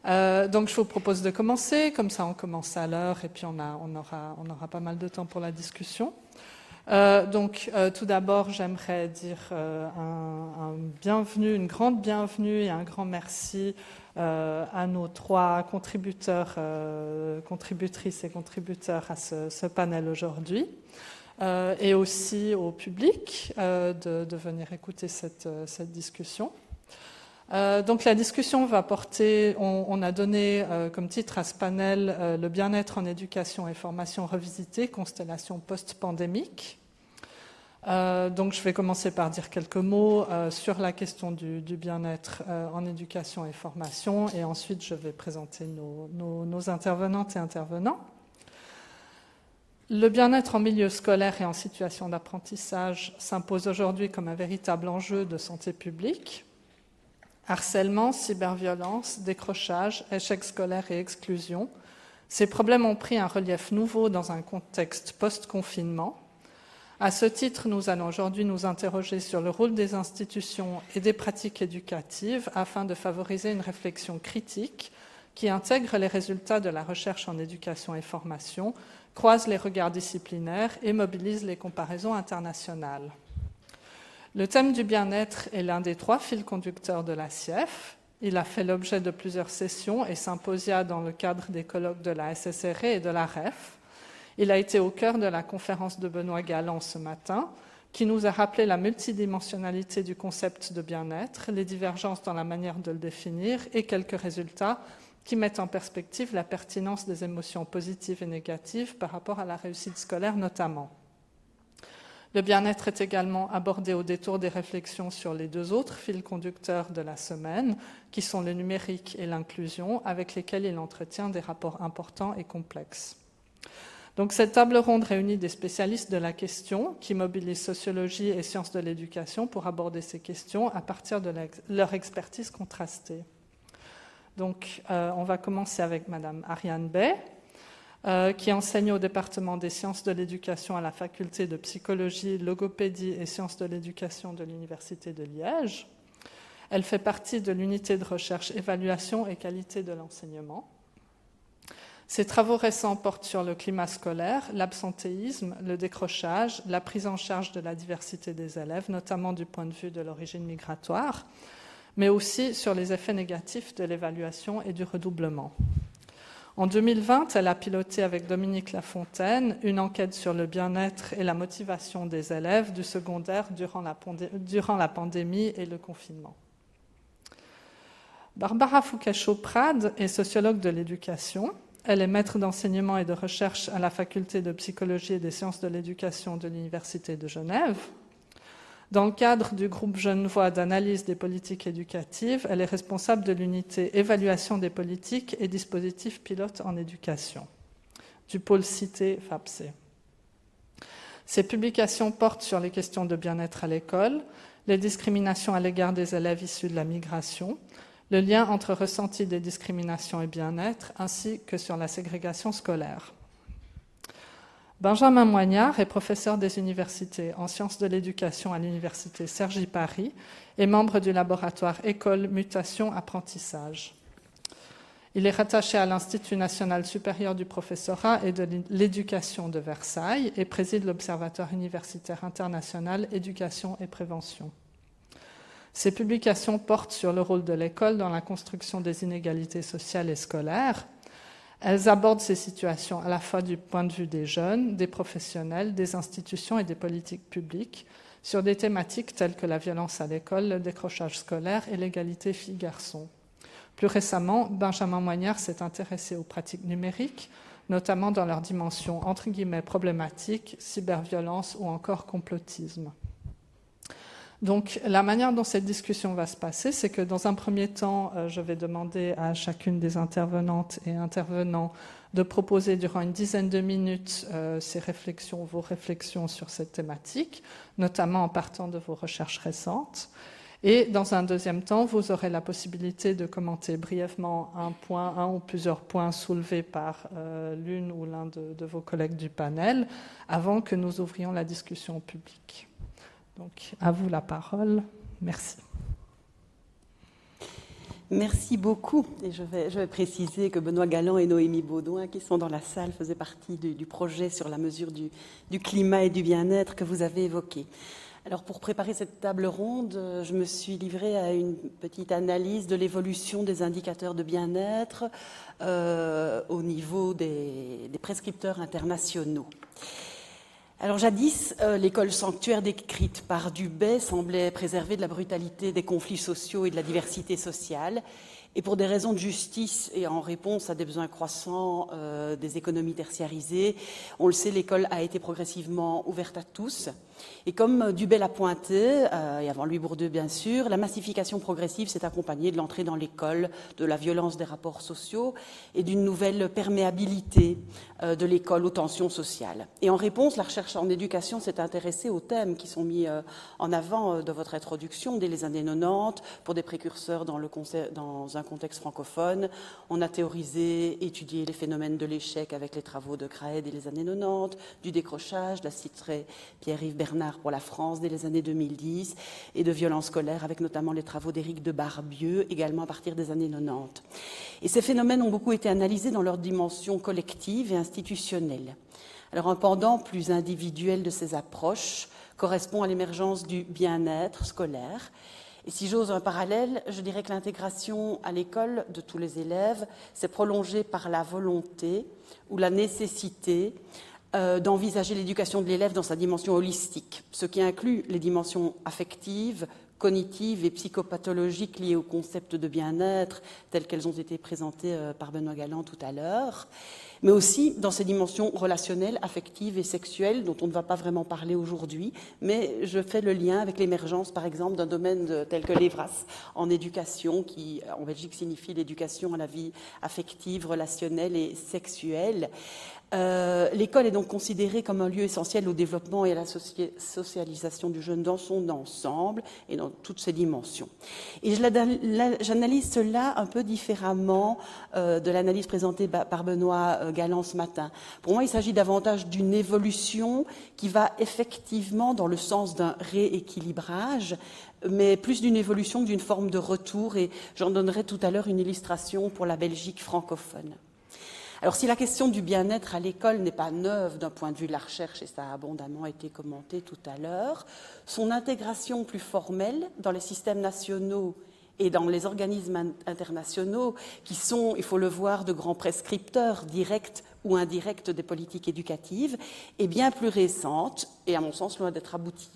Donc je vous propose de commencer, comme ça on commence à l'heure et puis on aura pas mal de temps pour la discussion. Tout d'abord, j'aimerais dire une grande bienvenue et un grand merci à nos 3 contributeurs, contributrices et contributeurs à ce panel aujourd'hui, et aussi au public de venir écouter cette discussion. Donc la discussion va porter, on a donné comme titre à ce panel le bien-être en éducation et formation revisitée, constellation post-pandémique. Donc je vais commencer par dire quelques mots sur la question du bien-être en éducation et formation, et ensuite je vais présenter nos intervenantes et intervenants. Le bien-être en milieu scolaire et en situation d'apprentissage s'impose aujourd'hui comme un véritable enjeu de santé publique. Harcèlement, cyberviolence, décrochage, échec scolaire et exclusion. Ces problèmes ont pris un relief nouveau dans un contexte post-confinement. À ce titre, nous allons aujourd'hui nous interroger sur le rôle des institutions et des pratiques éducatives afin de favoriser une réflexion critique qui intègre les résultats de la recherche en éducation et formation, croise les regards disciplinaires et mobilise les comparaisons internationales. Le thème du bien-être est l'un des 3 fils conducteurs de la CIEF. Il a fait l'objet de plusieurs sessions et symposia dans le cadre des colloques de la SSRE et de la REF. Il a été au cœur de la conférence de Benoît Galland ce matin, qui nous a rappelé la multidimensionnalité du concept de bien-être, les divergences dans la manière de le définir et quelques résultats qui mettent en perspective la pertinence des émotions positives et négatives par rapport à la réussite scolaire notamment. Le bien-être est également abordé au détour des réflexions sur les 2 autres fils conducteurs de la semaine, qui sont le numérique et l'inclusion, avec lesquels il entretient des rapports importants et complexes. Donc, cette table ronde réunit des spécialistes de la question qui mobilisent sociologie et sciences de l'éducation pour aborder ces questions à partir de leur expertise contrastée. Donc, on va commencer avec Madame Ariane Bay, qui enseigne au département des sciences de l'éducation à la faculté de psychologie, logopédie et sciences de l'éducation de l'Université de Liège. Elle fait partie de l'unité de recherche, évaluation et qualité de l'enseignement. Ses travaux récents portent sur le climat scolaire, l'absentéisme, le décrochage, la prise en charge de la diversité des élèves, notamment du point de vue de l'origine migratoire, mais aussi sur les effets négatifs de l'évaluation et du redoublement. En 2020, elle a piloté avec Dominique Lafontaine une enquête sur le bien-être et la motivation des élèves du secondaire durant la pandémie et le confinement. Barbara Fouquet-Chauprade est sociologue de l'éducation. Elle est maître d'enseignement et de recherche à la faculté de psychologie et des sciences de l'éducation de l'Université de Genève. Dans le cadre du groupe Genevois d'analyse des politiques éducatives, elle est responsable de l'unité évaluation des politiques et dispositifs pilotes en éducation, du pôle Cité FAPSE. Ses publications portent sur les questions de bien-être à l'école, les discriminations à l'égard des élèves issus de la migration, le lien entre ressenti des discriminations et bien-être, ainsi que sur la ségrégation scolaire. Benjamin Moignard est professeur des universités en sciences de l'éducation à l'université Cergy-Paris et membre du laboratoire École, Mutation, Apprentissage. Il est rattaché à l'Institut national supérieur du professorat et de l'éducation de Versailles et préside l'Observatoire universitaire international Éducation et Prévention. Ses publications portent sur le rôle de l'école dans la construction des inégalités sociales et scolaires. Elles abordent ces situations à la fois du point de vue des jeunes, des professionnels, des institutions et des politiques publiques, sur des thématiques telles que la violence à l'école, le décrochage scolaire et l'égalité filles-garçons. Plus récemment, Benjamin Moignard s'est intéressé aux pratiques numériques, notamment dans leur dimension entre guillemets problématique, cyberviolence ou encore complotisme. Donc, la manière dont cette discussion va se passer, c'est que dans un premier temps, je vais demander à chacune des intervenantes et intervenants de proposer durant une dizaine de minutes vos réflexions sur cette thématique, notamment en partant de vos recherches récentes. Et dans un deuxième temps, vous aurez la possibilité de commenter brièvement un ou plusieurs points soulevés par l'une ou l'un de vos collègues du panel, avant que nous ouvrions la discussion au public. Donc, à vous la parole. Merci. Merci beaucoup. Et je vais préciser que Benoît Galland et Noémie Baudouin, qui sont dans la salle, faisaient partie du projet sur la mesure du climat et du bien-être que vous avez évoqué. Alors, pour préparer cette table ronde, je me suis livrée à une petite analyse de l'évolution des indicateurs de bien-être au niveau des prescripteurs internationaux. Alors jadis, l'école sanctuaire décrite par Dubay semblait préserver de la brutalité des conflits sociaux et de la diversité sociale. Et pour des raisons de justice et en réponse à des besoins croissants des économies tertiarisées, on le sait, l'école a été progressivement ouverte à tous. Et comme Dubay l'a pointé, et avant lui Bourdieu bien sûr, la massification progressive s'est accompagnée de l'entrée dans l'école, de la violence des rapports sociaux et d'une nouvelle perméabilité de l'école aux tensions sociales. Et en réponse, la recherche en éducation s'est intéressée aux thèmes qui sont mis en avant dans votre introduction dès les années 90 pour des précurseurs dans un contexte francophone. On a théorisé, étudié les phénomènes de l'échec avec les travaux de Craë dès les années 90, du décrochage, la citerai Pierre-Yves Bernard pour la France dès les années 2010 et de violence scolaire avec notamment les travaux d'Éric de Barbieux également à partir des années 90. Et ces phénomènes ont beaucoup été analysés dans leur dimension collective et institutionnelle. Alors un pendant plus individuel de ces approches correspond à l'émergence du bien-être scolaire. Et si j'ose un parallèle, je dirais que l'intégration à l'école de tous les élèves s'est prolongée par la volonté ou la nécessité d'envisager l'éducation de l'élève dans sa dimension holistique, ce qui inclut les dimensions affectives, cognitives et psychopathologiques liées au concept de bien-être, telles qu'elles ont été présentées par Benoît Galland tout à l'heure, mais aussi dans ces dimensions relationnelles, affectives et sexuelles, dont on ne va pas vraiment parler aujourd'hui, mais je fais le lien avec l'émergence, par exemple, d'un domaine tel que l'EVRAS en éducation, qui en Belgique signifie l'éducation à la vie affective, relationnelle et sexuelle. L'école est donc considérée comme un lieu essentiel au développement et à la socialisation du jeune dans son ensemble et dans toutes ses dimensions. Et j'analyse cela un peu différemment de l'analyse présentée par Benoît Galland ce matin. Pour moi, il s'agit davantage d'une évolution qui va effectivement dans le sens d'un rééquilibrage, mais plus d'une évolution que d'une forme de retour, et j'en donnerai tout à l'heure une illustration pour la Belgique francophone. Alors, si la question du bien-être à l'école n'est pas neuve d'un point de vue de la recherche, et ça a abondamment été commenté tout à l'heure, son intégration plus formelle dans les systèmes nationaux et dans les organismes internationaux, qui sont, il faut le voir, de grands prescripteurs directs ou indirects des politiques éducatives, est bien plus récente et, à mon sens, loin d'être aboutie.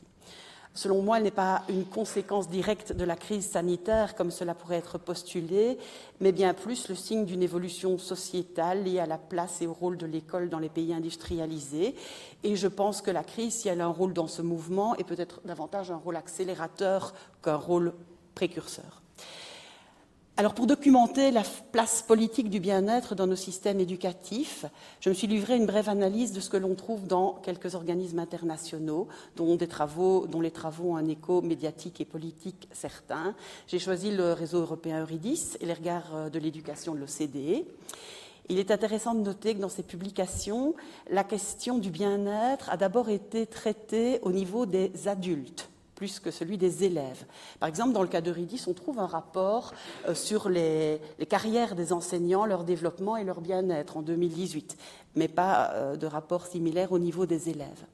Selon moi, elle n'est pas une conséquence directe de la crise sanitaire, comme cela pourrait être postulé, mais bien plus le signe d'une évolution sociétale liée à la place et au rôle de l'école dans les pays industrialisés. Et je pense que la crise, si elle a un rôle dans ce mouvement, est peut-être davantage un rôle accélérateur qu'un rôle précurseur. Alors, pour documenter la place politique du bien-être dans nos systèmes éducatifs, je me suis livré une brève analyse de ce que l'on trouve dans quelques organismes internationaux, dont les travaux ont un écho médiatique et politique certain. J'ai choisi le réseau européen Eurydice et les regards de l'éducation de l'OCDE. Il est intéressant de noter que dans ces publications, la question du bien-être a d'abord été traitée au niveau des adultes, plus que celui des élèves. Par exemple, dans le cas d'Eurydice, on trouve un rapport sur les carrières des enseignants, leur développement et leur bien-être en 2018, mais pas de rapport similaire au niveau des élèves.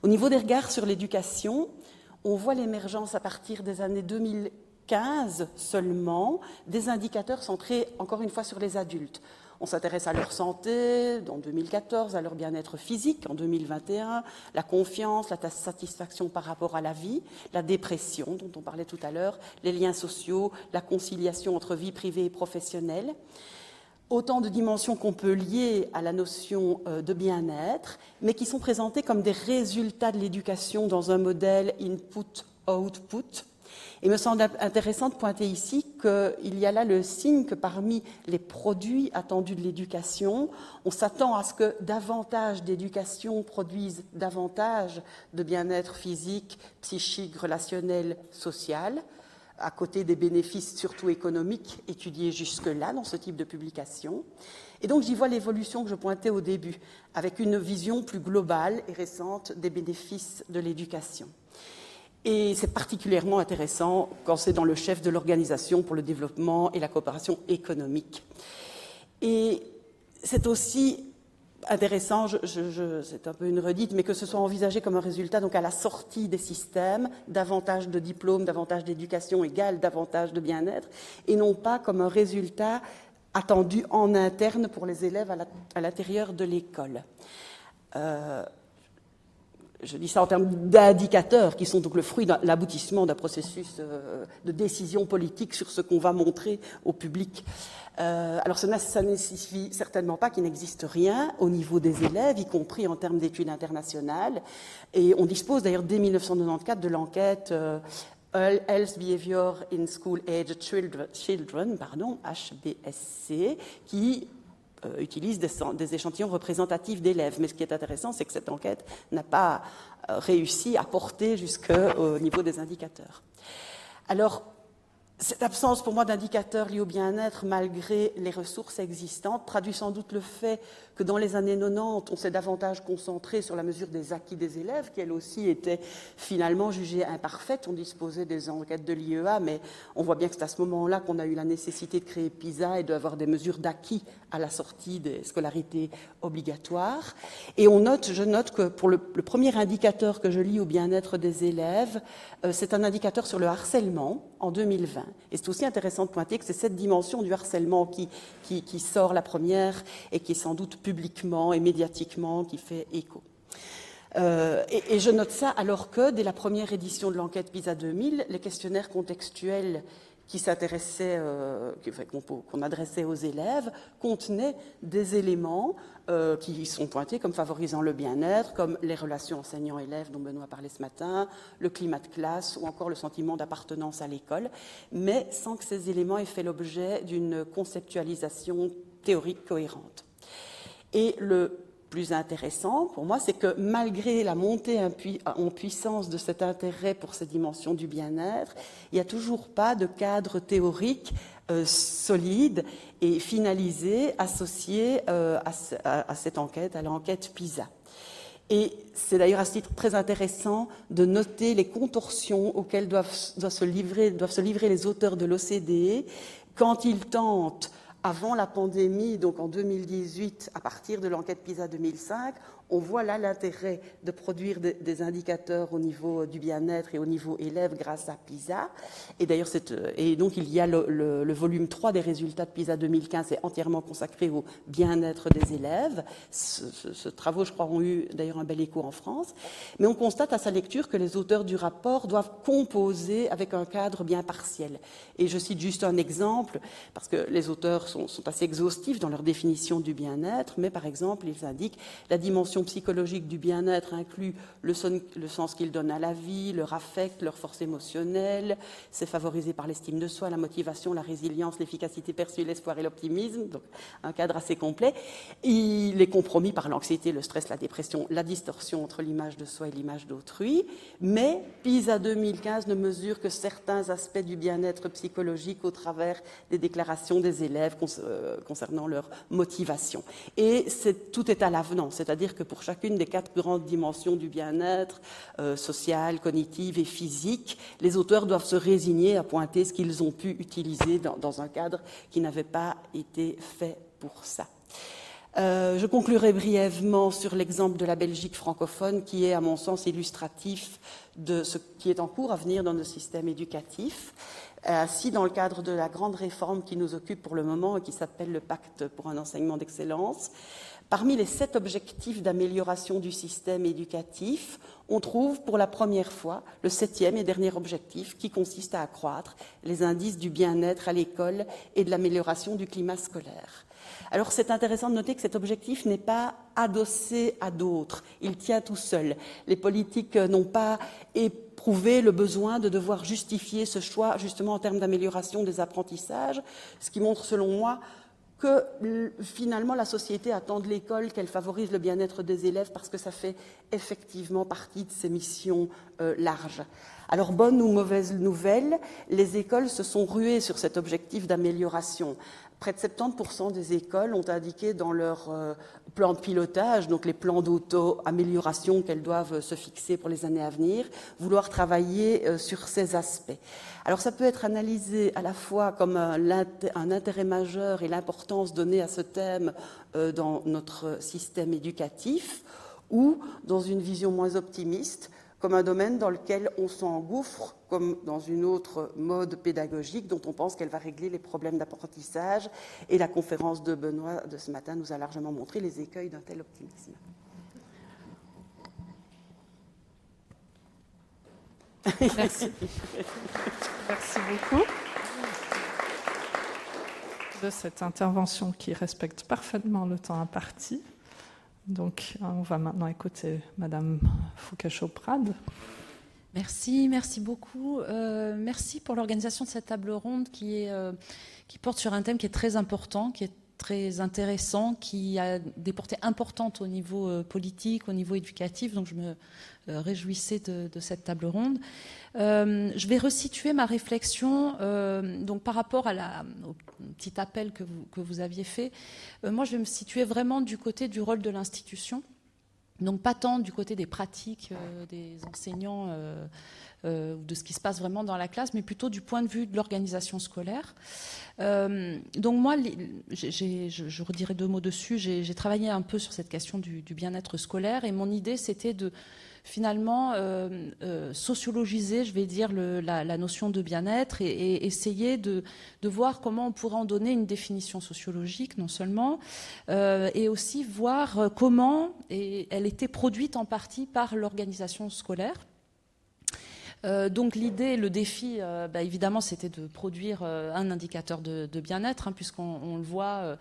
Au niveau des regards sur l'éducation, on voit l'émergence à partir des années 2015 seulement des indicateurs centrés encore une fois sur les adultes. On s'intéresse à leur santé en 2014, à leur bien-être physique en 2021, la confiance, la satisfaction par rapport à la vie, la dépression dont on parlait tout à l'heure, les liens sociaux, la conciliation entre vie privée et professionnelle. Autant de dimensions qu'on peut lier à la notion de bien-être, mais qui sont présentées comme des résultats de l'éducation dans un modèle input-output. Il me semble intéressant de pointer ici qu'il y a là le signe que parmi les produits attendus de l'éducation, on s'attend à ce que davantage d'éducation produisent davantage de bien-être physique, psychique, relationnel, social, à côté des bénéfices surtout économiques étudiés jusque-là dans ce type de publication. Et donc j'y vois l'évolution que je pointais au début, avec une vision plus globale et récente des bénéfices de l'éducation. Et c'est particulièrement intéressant quand c'est dans le chef de l'Organisation pour le développement et la coopération économique. Et c'est aussi intéressant, c'est un peu une redite, mais que ce soit envisagé comme un résultat, donc à la sortie des systèmes, davantage de diplômes, davantage d'éducation égale davantage de bien-être, et non pas comme un résultat attendu en interne pour les élèves à l'intérieur de l'école. Je dis ça en termes d'indicateurs qui sont donc le fruit de l'aboutissement d'un processus de décision politique sur ce qu'on va montrer au public. Alors ça ne signifie certainement pas qu'il n'existe rien au niveau des élèves, y compris en termes d'études internationales. Et on dispose d'ailleurs dès 1994 de l'enquête Health Behavior in School Age Children, HBSC, qui utilise des échantillons représentatifs d'élèves. Mais ce qui est intéressant, c'est que cette enquête n'a pas réussi à porter jusqu'au niveau des indicateurs. Alors, cette absence pour moi d'indicateurs liés au bien-être, malgré les ressources existantes, traduit sans doute le fait que dans les années 90, on s'est davantage concentré sur la mesure des acquis des élèves, qui elle aussi était finalement jugée imparfaite. On disposait des enquêtes de l'IEA, mais on voit bien que c'est à ce moment-là qu'on a eu la nécessité de créer PISA et d'avoir des mesures d'acquis à la sortie des scolarités obligatoires. Et je note que pour le premier indicateur que je lis au bien-être des élèves, c'est un indicateur sur le harcèlement en 2020. Et c'est aussi intéressant de pointer que c'est cette dimension du harcèlement qui sort la première et qui est sans doute publiquement et médiatiquement qui fait écho. Et je note ça alors que, dès la première édition de l'enquête PISA 2000, les questionnaires contextuels qui s'intéressaient, qu'on adressait aux élèves, contenaient des éléments qui sont pointés comme favorisant le bien-être, comme les relations enseignants-élèves dont Benoît parlait ce matin, le climat de classe ou encore le sentiment d'appartenance à l'école, mais sans que ces éléments aient fait l'objet d'une conceptualisation théorique cohérente. Et le plus intéressant pour moi, c'est que malgré la montée en puissance de cet intérêt pour ces dimensions du bien-être, il n'y a toujours pas de cadre théorique solide et finalisé associé à cette enquête, à l'enquête PISA. Et c'est d'ailleurs à ce titre très intéressant de noter les contorsions auxquelles doivent se livrer les auteurs de l'OCDE quand ils tentent, avant la pandémie, donc en 2018, à partir de l'enquête PISA 2005, on voit là l'intérêt de produire des indicateurs au niveau du bien-être et au niveau élève grâce à PISA. Et d'ailleurs, donc il y a le volume 3 des résultats de PISA 2015 est entièrement consacré au bien-être des élèves. Ce travaux, je crois, ont eu d'ailleurs un bel écho en France. Mais on constate à sa lecture que les auteurs du rapport doivent composer avec un cadre bien partiel. Et je cite juste un exemple, parce que les auteurs sont assez exhaustifs dans leur définition du bien-être, mais par exemple, ils indiquent la dimension psychologique du bien-être inclut le sens qu'ils donnent à la vie, leur affect, leur force émotionnelle. C'est favorisé par l'estime de soi, la motivation, la résilience, l'efficacité perçue, l'espoir et l'optimisme. Donc, un cadre assez complet. Il est compromis par l'anxiété, le stress, la dépression, la distorsion entre l'image de soi et l'image d'autrui. Mais PISA 2015 ne mesure que certains aspects du bien-être psychologique au travers des déclarations des élèves concernant leur motivation. Et tout est à l'avenant, c'est-à-dire que pour chacune des 4 grandes dimensions du bien-être, social, cognitive et physique, les auteurs doivent se résigner à pointer ce qu'ils ont pu utiliser dans un cadre qui n'avait pas été fait pour ça. Je conclurai brièvement sur l'exemple de la Belgique francophone qui est, à mon sens, illustratif de ce qui est en cours à venir dans nos systèmes éducatifs. Ainsi, dans le cadre de la grande réforme qui nous occupe pour le moment et qui s'appelle le Pacte pour un enseignement d'excellence, parmi les 7 objectifs d'amélioration du système éducatif, on trouve pour la première fois le 7e et dernier objectif qui consiste à accroître les indices du bien-être à l'école et de l'amélioration du climat scolaire. Alors c'est intéressant de noter que cet objectif n'est pas adossé à d'autres, il tient tout seul. Les politiques n'ont pas éprouvé le besoin de devoir justifier ce choix justement en termes d'amélioration des apprentissages, ce qui montre selon moi que finalement la société attend de l'école qu'elle favorise le bien-être des élèves parce que ça fait effectivement partie de ses missions larges. Alors, bonne ou mauvaise nouvelle, les écoles se sont ruées sur cet objectif d'amélioration. Près de 70% des écoles ont indiqué dans leur plans de pilotage, donc les plans d'auto-amélioration qu'elles doivent se fixer pour les années à venir, vouloir travailler sur ces aspects. Alors ça peut être analysé à la fois comme un intérêt majeur et l'importance donnée à ce thème dans notre système éducatif, ou dans une vision moins optimiste, comme un domaine dans lequel on s'engouffre, comme dans une autre mode pédagogique dont on pense qu'elle va régler les problèmes d'apprentissage. Et la conférence de Benoît de ce matin nous a largement montré les écueils d'un tel optimisme. Merci. Merci beaucoup de cette intervention qui respecte parfaitement le temps imparti. Donc, on va maintenant écouter Madame Fouquet-Chauprade. Merci beaucoup. Merci pour l'organisation de cette table ronde qui porte sur un thème qui est très important, qui est très intéressant, qui a des portées importantes au niveau politique, au niveau éducatif. Donc, je me réjouissais de cette table ronde. Je vais resituer ma réflexion donc par rapport au petit appel que vous aviez fait. Moi, je vais me situer vraiment du côté du rôle de l'institution, donc pas tant du côté des pratiques des enseignants ou de ce qui se passe vraiment dans la classe, mais plutôt du point de vue de l'organisation scolaire. Donc moi, je redirai 2 mots dessus. J'ai travaillé un peu sur cette question du bien-être scolaire, et mon idée, c'était de finalement sociologiser, je vais dire, la notion de bien-être et essayer de voir comment on pourrait en donner une définition sociologique, non seulement, et aussi voir comment elle était produite en partie par l'organisation scolaire. Donc l'idée, le défi, évidemment, c'était de produire un indicateur de bien-être, puisqu'on le voit,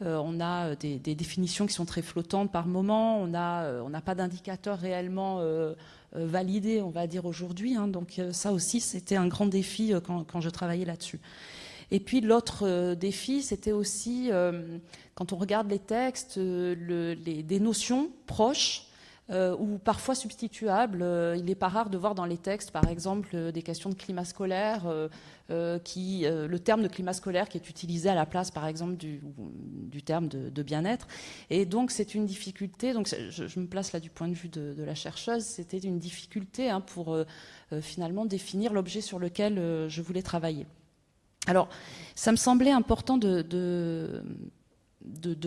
on a des définitions qui sont très flottantes par moment, on n'a pas d'indicateur réellement validé, on va dire, aujourd'hui. Donc ça aussi, c'était un grand défi quand je travaillais là-dessus. Et puis l'autre défi, c'était aussi, quand on regarde les textes, des notions proches, ou parfois substituables. Il n'est pas rare de voir dans les textes, par exemple, des questions de climat scolaire, le terme de climat scolaire qui est utilisé à la place, par exemple, du terme de bien-être. Et donc, c'est une difficulté. Donc, je me place là du point de vue de la chercheuse. C'était une difficulté pour finalement définir l'objet sur lequel je voulais travailler. Alors, ça me semblait important de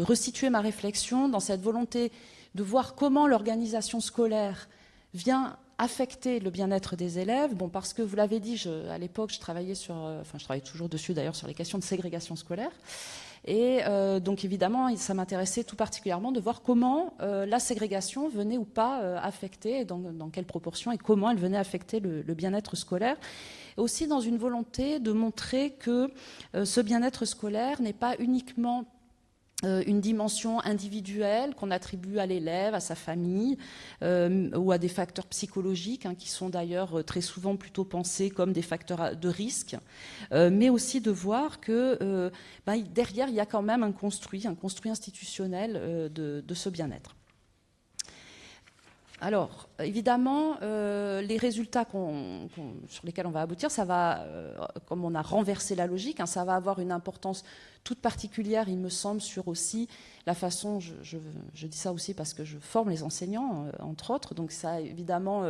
resituer ma réflexion dans cette volonté de voir comment l'organisation scolaire vient affecter le bien-être des élèves. Bon, parce que vous l'avez dit, à l'époque, je travaillais je travaille toujours dessus d'ailleurs, sur les questions de ségrégation scolaire. Et donc évidemment, ça m'intéressait tout particulièrement de voir comment la ségrégation venait ou pas affecter, dans quelle proportion et comment elle venait affecter le bien-être scolaire. Et aussi dans une volonté de montrer que ce bien-être scolaire n'est pas uniquement une dimension individuelle qu'on attribue à l'élève, à sa famille, ou à des facteurs psychologiques, qui sont d'ailleurs très souvent plutôt pensés comme des facteurs de risque, mais aussi de voir que derrière, il y a quand même un construit institutionnel de ce bien-être. Alors, évidemment, les résultats sur lesquels on va aboutir, ça va, comme on a renversé la logique, ça va avoir une importance toute particulière, il me semble, sur aussi la façon, je dis ça aussi parce que je forme les enseignants, entre autres, donc ça a évidemment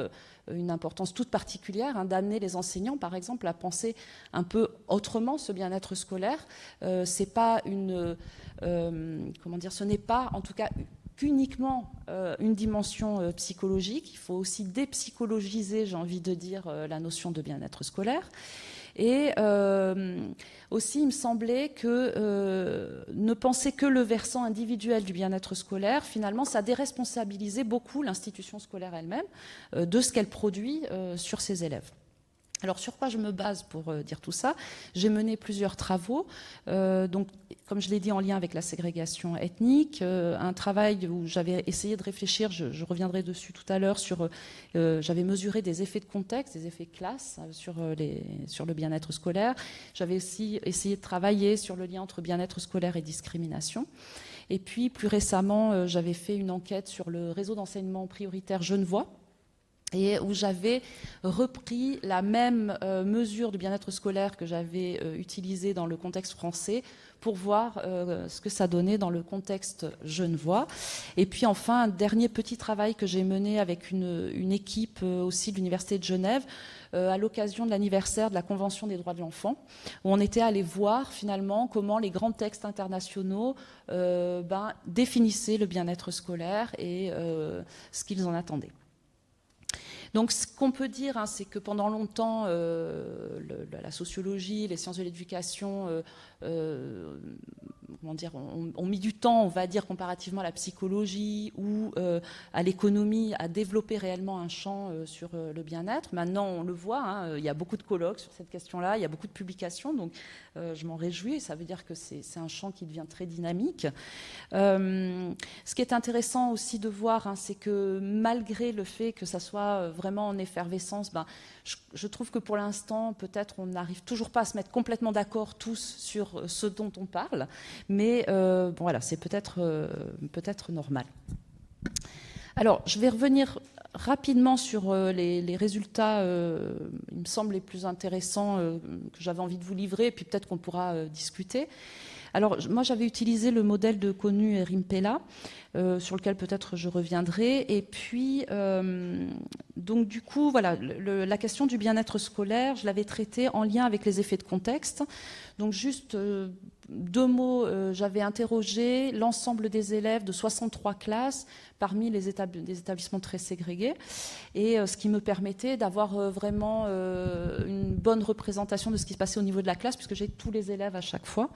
une importance toute particulière, d'amener les enseignants, par exemple, à penser un peu autrement ce bien-être scolaire. C'est pas ce n'est pas, en tout cas, uniquement une dimension psychologique. Il faut aussi dépsychologiser, j'ai envie de dire, la notion de bien-être scolaire. Et aussi, il me semblait que ne penser que le versant individuel du bien-être scolaire, finalement, ça déresponsabilisait beaucoup l'institution scolaire elle-même de ce qu'elle produit sur ses élèves. Alors, sur quoi je me base pour dire tout ça? J'ai mené plusieurs travaux, donc, comme je l'ai dit, en lien avec la ségrégation ethnique, un travail où j'avais essayé de réfléchir, je reviendrai dessus tout à l'heure, j'avais mesuré des effets de contexte, des effets de classe sur le bien-être scolaire. J'avais aussi essayé de travailler sur le lien entre bien-être scolaire et discrimination. Et puis, plus récemment, j'avais fait une enquête sur le réseau d'enseignement prioritaire Genevois, et où j'avais repris la même mesure du bien-être scolaire que j'avais utilisée dans le contexte français pour voir ce que ça donnait dans le contexte genevois. Et puis enfin, un dernier petit travail que j'ai mené avec une équipe aussi de l'Université de Genève à l'occasion de l'anniversaire de la Convention des droits de l'enfant, où on était allé voir finalement comment les grands textes internationaux définissaient le bien-être scolaire et ce qu'ils en attendaient. Donc ce qu'on peut dire, c'est que pendant longtemps, la sociologie, les sciences de l'éducation ont mis du temps, on va dire, comparativement à la psychologie ou à l'économie, à développer réellement un champ sur le bien-être. Maintenant, on le voit, il y a beaucoup de colloques sur cette question-là, il y a beaucoup de publications, donc je m'en réjouis, et ça veut dire que c'est un champ qui devient très dynamique. Ce qui est intéressant aussi de voir, c'est que malgré le fait que ça soit vraiment en effervescence, je trouve que pour l'instant, peut-être on n'arrive toujours pas à se mettre complètement d'accord tous sur ce dont on parle, mais voilà, c'est peut-être normal. Alors, je vais revenir rapidement sur les résultats, il me semble, les plus intéressants que j'avais envie de vous livrer, et puis peut-être qu'on pourra discuter. Alors, moi, j'avais utilisé le modèle de Konu et Rimpela, sur lequel peut-être je reviendrai. Et puis, donc du coup, voilà, la question du bien-être scolaire, je l'avais traitée en lien avec les effets de contexte. Donc juste 2 mots, j'avais interrogé l'ensemble des élèves de 63 classes parmi des établissements très ségrégés, et ce qui me permettait d'avoir vraiment une bonne représentation de ce qui se passait au niveau de la classe, puisque j'ai tous les élèves à chaque fois.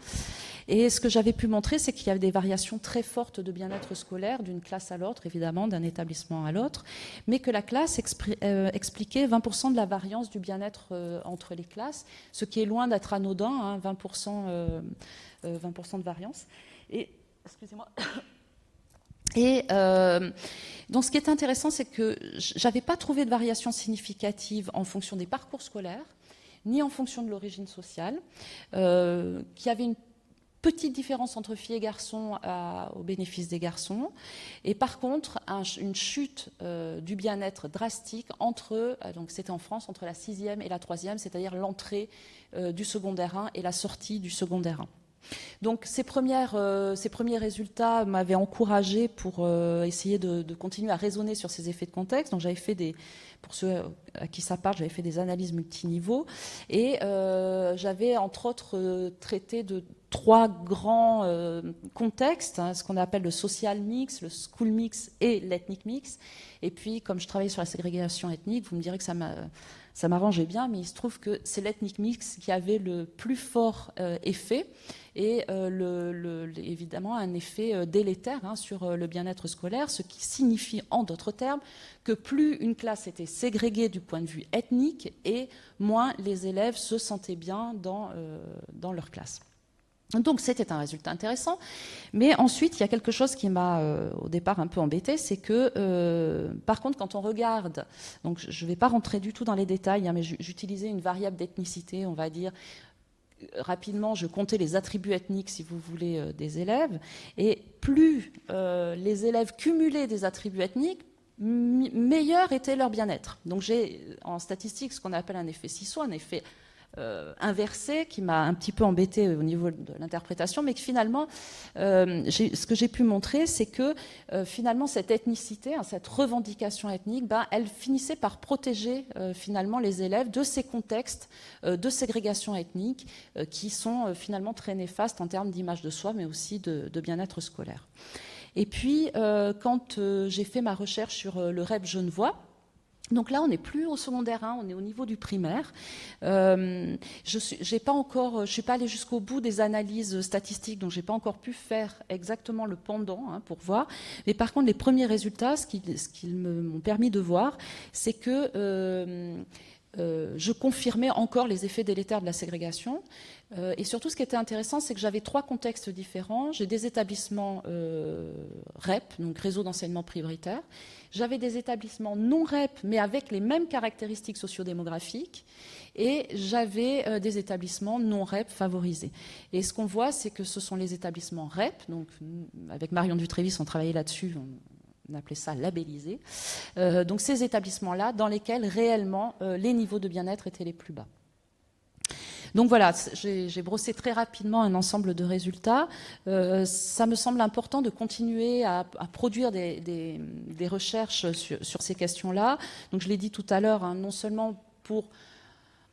Et ce que j'avais pu montrer, c'est qu'il y avait des variations très fortes de bien-être scolaire d'une classe à l'autre, évidemment, d'un établissement à l'autre, mais que la classe expliquait 20% de la variance du bien-être entre les classes, ce qui est loin d'être anodin, 20% de variance. Et, excusez-moi. Et donc ce qui est intéressant, c'est que je n'avais pas trouvé de variation significative en fonction des parcours scolaires, ni en fonction de l'origine sociale, qu'il y avait une petite différence entre filles et garçons au bénéfice des garçons, et par contre une chute du bien-être drastique donc c'était en France, entre la 6e et la 3e, c'est-à-dire l'entrée du secondaire 1 et la sortie du secondaire 1. Donc ces premiers résultats m'avaient encouragé pour essayer de continuer à raisonner sur ces effets de contexte. Donc j'avais fait pour ceux à qui ça parle, j'avais fait des analyses multiniveaux, et j'avais entre autres traité de 3 grands contextes, ce qu'on appelle le social mix, le school mix et l'ethnic mix. Et puis comme je travaillais sur la ségrégation ethnique, vous me direz que ça m'arrangeait bien, mais il se trouve que c'est l'ethnic mix qui avait le plus fort effet, et évidemment un effet délétère sur le bien-être scolaire, ce qui signifie en d'autres termes que plus une classe était ségrégée du point de vue ethnique, et moins les élèves se sentaient bien dans leur classe. Donc c'était un résultat intéressant, mais ensuite il y a quelque chose qui m'a au départ un peu embêtée, c'est que par contre quand on regarde, donc je ne vais pas rentrer du tout dans les détails, mais j'utilisais une variable d'ethnicité, on va dire. Rapidement, je comptais les attributs ethniques, si vous voulez, des élèves, et plus les élèves cumulaient des attributs ethniques, meilleur était leur bien-être. Donc j'ai en statistique ce qu'on appelle un effet ciseau, un effet inversé, qui m'a un petit peu embêté au niveau de l'interprétation, mais que finalement, ce que j'ai pu montrer, c'est que finalement cette ethnicité, cette revendication ethnique, elle finissait par protéger finalement les élèves de ces contextes de ségrégation ethnique qui sont finalement très néfastes en termes d'image de soi, mais aussi de bien-être scolaire. Et puis, quand j'ai fait ma recherche sur le REP genevois, donc là, on n'est plus au secondaire 1, on est au niveau du primaire. Je suis pas allée jusqu'au bout des analyses statistiques, donc j'ai pas encore pu faire exactement le pendant pour voir. Mais par contre, les premiers résultats, ce qu'ils m'ont permis de voir, c'est que je confirmais encore les effets délétères de la ségrégation. Et surtout, ce qui était intéressant, c'est que j'avais 3 contextes différents. J'ai des établissements REP, donc réseau d'enseignement prioritaire. J'avais des établissements non REP, mais avec les mêmes caractéristiques sociodémographiques. Et j'avais des établissements non REP favorisés. Et ce qu'on voit, c'est que ce sont les établissements REP. Donc, avec Marion Dutrévis, on travaillait là-dessus. on appelait ça labellisés. Donc ces établissements-là dans lesquels réellement les niveaux de bien-être étaient les plus bas. Donc voilà, j'ai brossé très rapidement un ensemble de résultats. Ça me semble important de continuer à produire des recherches sur ces questions-là. Donc je l'ai dit tout à l'heure, hein, non seulement pour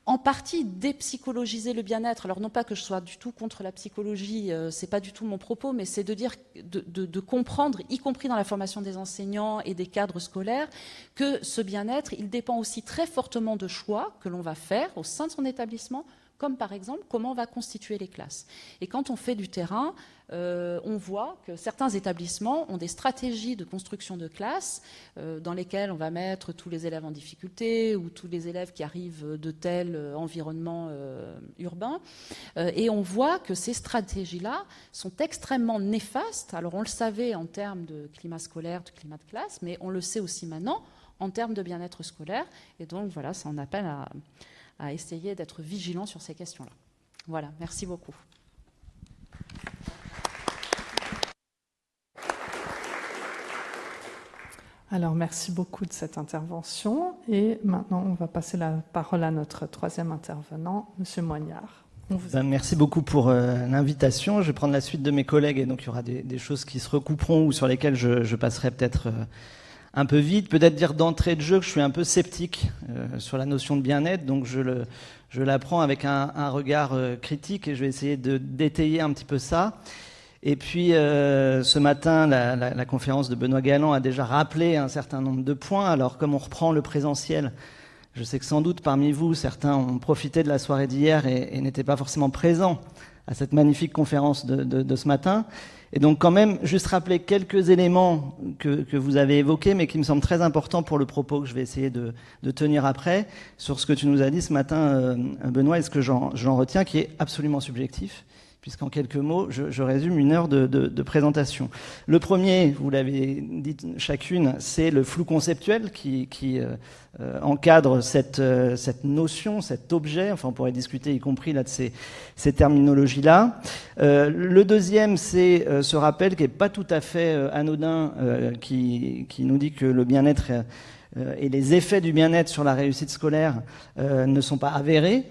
en partie dépsychologiser le bien-être. Alors non pas que je sois du tout contre la psychologie, c'est pas du tout mon propos, mais c'est de dire, de comprendre, y compris dans la formation des enseignants et des cadres scolaires, que ce bien-être, il dépend aussi très fortement de choix que l'on va faire au sein de son établissement, comme par exemple comment on va constituer les classes. Et quand on fait du terrain, on voit que certains établissements ont des stratégies de construction de classes dans lesquelles on va mettre tous les élèves en difficulté ou tous les élèves qui arrivent de tel environnement urbain. Et on voit que ces stratégies-là sont extrêmement néfastes. Alors on le savait en termes de climat scolaire, de climat de classe, mais on le sait aussi maintenant en termes de bien-être scolaire. Et donc voilà, ça en appelle à essayer d'être vigilant sur ces questions-là. Voilà, merci beaucoup. Alors, merci beaucoup de cette intervention. Et maintenant, on va passer la parole à notre troisième intervenant, M. Moignard. Merci beaucoup pour l'invitation. Je vais prendre la suite de mes collègues et donc il y aura des choses qui se recouperont ou sur lesquelles je passerai peut-être un peu vite. Peut-être dire d'entrée de jeu que je suis un peu sceptique sur la notion de bien-être, donc je la prends avec un regard critique et je vais essayer de détailler un petit peu ça. Et puis ce matin, la conférence de Benoît Galland a déjà rappelé un certain nombre de points. Alors comme on reprend le présentiel, je sais que sans doute parmi vous, certains ont profité de la soirée d'hier et n'étaient pas forcément présents à cette magnifique conférence de ce matin. Et donc quand même, juste rappeler quelques éléments que vous avez évoqués, mais qui me semblent très importants pour le propos que je vais essayer de tenir après, sur ce que tu nous as dit ce matin, Benoît, et ce que j'en retiens, qui est absolument subjectif, puisqu'en quelques mots, je résume une heure de présentation. Le premier, vous l'avez dit chacune, c'est le flou conceptuel qui encadre cette notion, cet objet. Enfin, on pourrait discuter y compris là de ces terminologies-là. Le deuxième, c'est ce rappel qui n'est pas tout à fait anodin, qui nous dit que le bien-être et les effets du bien-être sur la réussite scolaire ne sont pas avérés.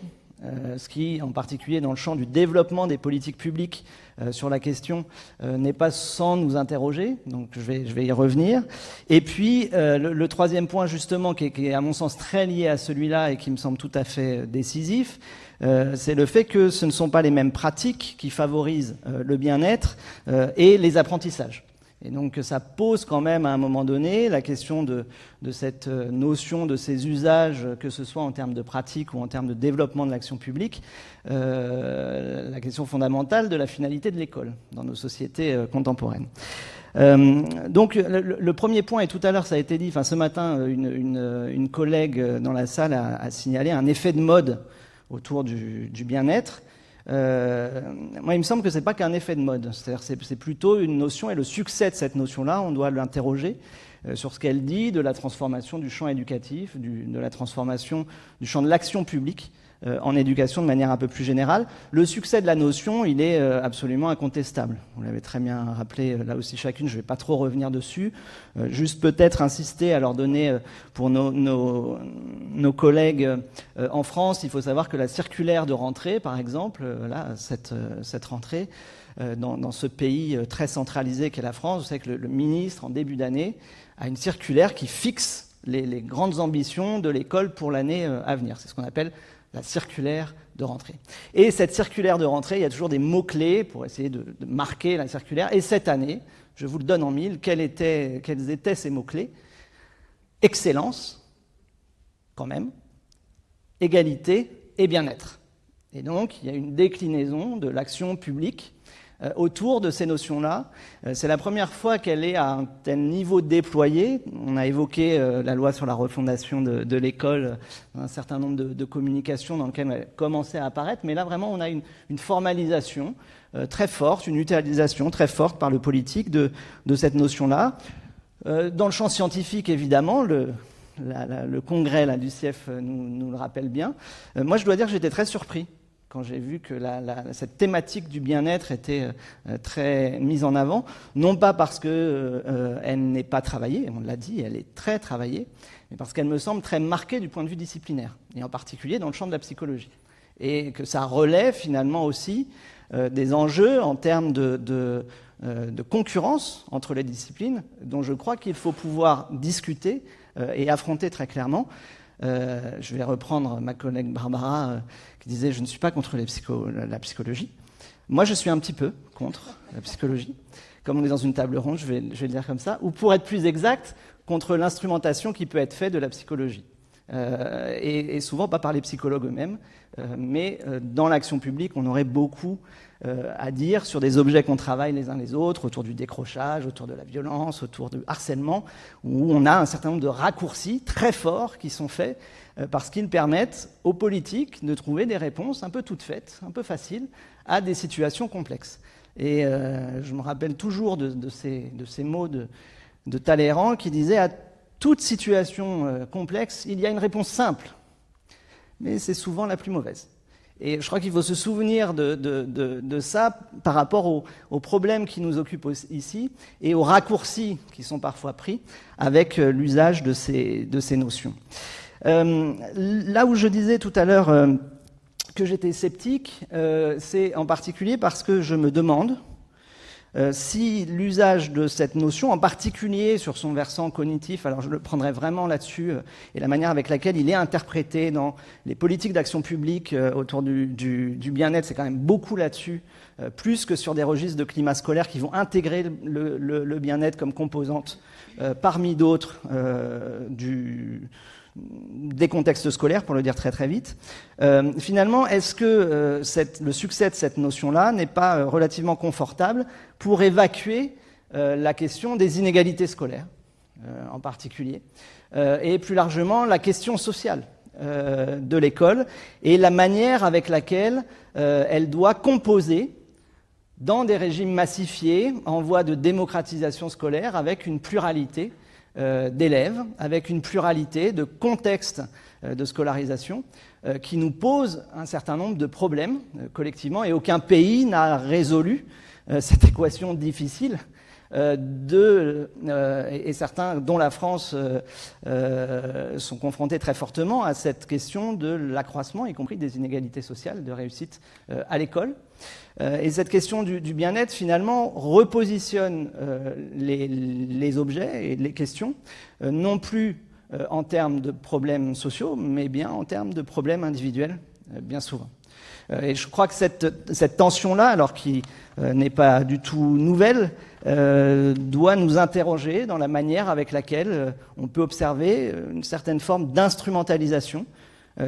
Ce qui, en particulier dans le champ du développement des politiques publiques sur la question, n'est pas sans nous interroger. Donc je vais y revenir. Et puis le troisième point justement, qui est à mon sens très lié à celui-là et qui me semble tout à fait décisif, c'est le fait que ce ne sont pas les mêmes pratiques qui favorisent le bien-être et les apprentissages. Et donc ça pose quand même à un moment donné la question de cette notion, de ces usages, que ce soit en termes de pratique ou en termes de développement de l'action publique, la question fondamentale de la finalité de l'école dans nos sociétés contemporaines. Donc le premier point, et tout à l'heure ça a été dit, enfin ce matin une collègue dans la salle a signalé un effet de mode autour du bien-être. Moi, il me semble que c'est pas qu'un effet de mode. C'est-à-dire, c'est plutôt une notion, et le succès de cette notion-là, on doit l'interroger sur ce qu'elle dit de la transformation du champ éducatif, de la transformation du champ de l'action publique en éducation de manière un peu plus générale. Le succès de la notion, il est absolument incontestable. Vous l'avez très bien rappelé là aussi chacune, je ne vais pas trop revenir dessus. Juste peut-être insister à leur donner, pour nos collègues en France, il faut savoir que la circulaire de rentrée, par exemple, là, cette rentrée, dans ce pays très centralisé qu'est la France, vous savez que le ministre, en début d'année, a une circulaire qui fixe les grandes ambitions de l'école pour l'année à venir. C'est ce qu'on appelle la circulaire de rentrée. Et cette circulaire de rentrée, il y a toujours des mots-clés pour essayer de marquer la circulaire. Et cette année, je vous le donne en mille, quels étaient ces mots-clés ? Excellence, quand même, égalité et bien-être. Et donc, il y a une déclinaison de l'action publique autour de ces notions-là. C'est la première fois qu'elle est à un tel niveau déployé. On a évoqué la loi sur la refondation de l'école, un certain nombre de communications dans lesquelles elle commençait à apparaître, mais là vraiment on a une formalisation très forte, une utilisation très forte par le politique de cette notion-là. Dans le champ scientifique, évidemment, le congrès là, du CIEF nous le rappelle bien. Moi, je dois dire que j'étais très surpris quand j'ai vu que cette thématique du bien-être était très mise en avant, non pas parce qu'elle n'est pas travaillée, on l'a dit, elle est très travaillée, mais parce qu'elle me semble très marquée du point de vue disciplinaire, et en particulier dans le champ de la psychologie. Et que ça relève finalement aussi des enjeux en termes de concurrence entre les disciplines, dont je crois qu'il faut pouvoir discuter et affronter très clairement. Je vais reprendre ma collègue Barbara qui disait « Je ne suis pas contre la psychologie ». Moi, je suis un petit peu contre la psychologie. Comme on est dans une table ronde, je vais le dire comme ça. Ou pour être plus exact, contre l'instrumentation qui peut être faite de la psychologie. Et souvent pas par les psychologues eux-mêmes, mais dans l'action publique, on aurait beaucoup à dire sur des objets qu'on travaille les uns les autres, autour du décrochage, autour de la violence, autour du harcèlement, où on a un certain nombre de raccourcis très forts qui sont faits parce qu'ils permettent aux politiques de trouver des réponses un peu toutes faites, un peu faciles, à des situations complexes. Et je me rappelle toujours de ces mots de Talleyrand qui disait « À toute situation complexe, il y a une réponse simple, mais c'est souvent la plus mauvaise ». Et je crois qu'il faut se souvenir de ça par rapport aux problèmes qui nous occupent ici et aux raccourcis qui sont parfois pris avec l'usage de ces notions. Là où je disais tout à l'heure que j'étais sceptique, c'est en particulier parce que je me demande si l'usage de cette notion, en particulier sur son versant cognitif, alors je le prendrai vraiment là-dessus, et la manière avec laquelle il est interprété dans les politiques d'action publique autour du bien-être, c'est quand même beaucoup là-dessus, plus que sur des registres de climat scolaire qui vont intégrer le bien-être comme composante parmi d'autres des contextes scolaires, pour le dire très très vite. Finalement, est-ce que le succès de cette notion-là n'est pas relativement confortable pour évacuer la question des inégalités scolaires, en particulier, et plus largement la question sociale de l'école et la manière avec laquelle elle doit composer dans des régimes massifiés en voie de démocratisation scolaire avec une pluralité d'élèves, avec une pluralité de contextes de scolarisation qui nous posent un certain nombre de problèmes collectivement, et aucun pays n'a résolu cette équation difficile et certains, dont la France, sont confrontés très fortement à cette question de l'accroissement, y compris des inégalités sociales de réussite à l'école. Et cette question du bien-être, finalement, repositionne les objets et les questions, non plus en termes de problèmes sociaux, mais bien en termes de problèmes individuels, bien souvent. Et je crois que cette tension-là, alors qui n'est pas du tout nouvelle, doit nous interroger dans la manière avec laquelle on peut observer une certaine forme d'instrumentalisation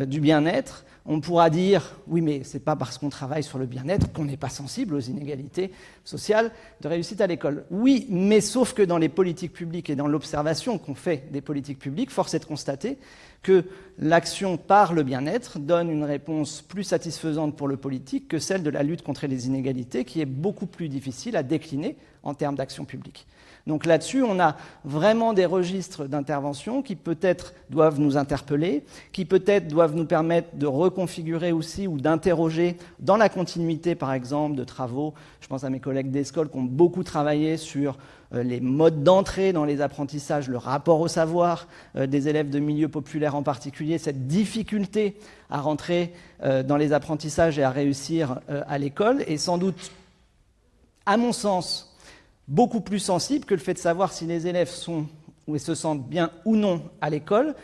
du bien-être. On pourra dire, oui, mais c'est pas parce qu'on travaille sur le bien-être qu'on n'est pas sensible aux inégalités sociales de réussite à l'école. Oui, mais sauf que dans les politiques publiques et dans l'observation qu'on fait des politiques publiques, force est de constater que l'action par le bien-être donne une réponse plus satisfaisante pour le politique que celle de la lutte contre les inégalités, qui est beaucoup plus difficile à décliner en termes d'action publique. Donc là-dessus, on a vraiment des registres d'intervention qui peut-être doivent nous interpeller, qui peut-être doivent nous permettre de reconfigurer aussi ou d'interroger dans la continuité, par exemple, de travaux. Je pense à mes collègues d'ESCOL qui ont beaucoup travaillé sur les modes d'entrée dans les apprentissages, le rapport au savoir des élèves de milieux populaires en particulier, cette difficulté à rentrer dans les apprentissages et à réussir à l'école, et sans doute, à mon sens, beaucoup plus sensible que le fait de savoir si les élèves sont ou se sentent bien ou non à l'école,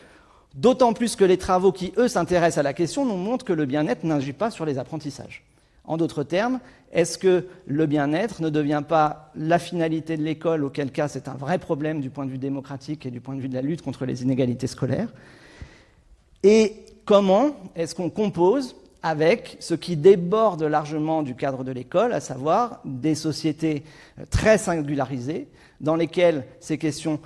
d'autant plus que les travaux qui, eux, s'intéressent à la question nous montrent que le bien-être n'agit pas sur les apprentissages. En d'autres termes, est-ce que le bien-être ne devient pas la finalité de l'école, auquel cas c'est un vrai problème du point de vue démocratique et du point de vue de la lutte contre les inégalités scolaires? Et comment est-ce qu'on compose avec ce qui déborde largement du cadre de l'école, à savoir des sociétés très singularisées, dans lesquelles ces questions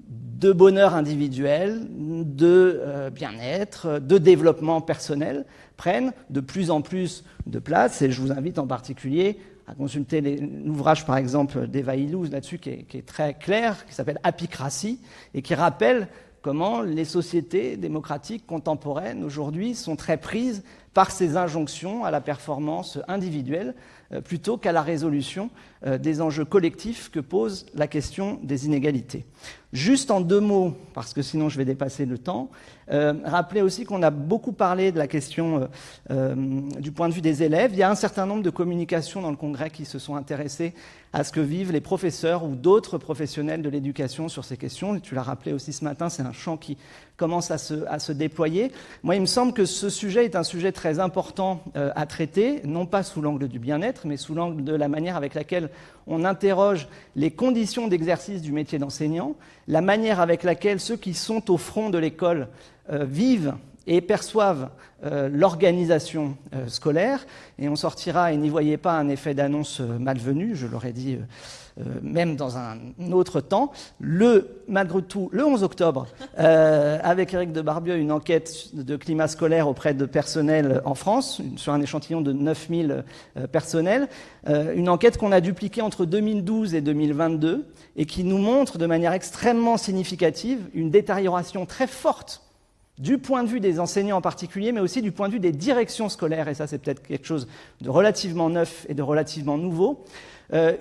de bonheur individuel, de bien-être, de développement personnel prennent de plus en plus de place. Et je vous invite en particulier à consulter l'ouvrage, par exemple, d'Eva Illouz là-dessus, qui est très clair, qui s'appelle « Happycratie » et qui rappelle comment les sociétés démocratiques contemporaines, aujourd'hui, sont très prises par ces injonctions à la performance individuelle plutôt qu'à la résolution des enjeux collectifs que pose la question des inégalités. Juste en 2 mots, parce que sinon je vais dépasser le temps, rappeler aussi qu'on a beaucoup parlé de la question du point de vue des élèves. Il y a un certain nombre de communications dans le Congrès qui se sont intéressées à ce que vivent les professeurs ou d'autres professionnels de l'éducation sur ces questions. Et tu l'as rappelé aussi ce matin, c'est un champ qui commence à se déployer. Moi, il me semble que ce sujet est un sujet très important à traiter, non pas sous l'angle du bien-être, mais sous l'angle de la manière avec laquelle on interroge les conditions d'exercice du métier d'enseignant, la manière avec laquelle ceux qui sont au front de l'école vivent et perçoivent l'organisation scolaire. Et on sortira, et n'y voyez pas un effet d'annonce malvenu, je l'aurais dit même dans un autre temps, malgré tout, le 11 octobre, avec Éric de Barbieux, une enquête de climat scolaire auprès de personnel en France, sur un échantillon de 9000 personnels, une enquête qu'on a dupliquée entre 2012 et 2022, et qui nous montre de manière extrêmement significative une détérioration très forte du point de vue des enseignants en particulier, mais aussi du point de vue des directions scolaires, et ça c'est peut-être quelque chose de relativement neuf et de relativement nouveau,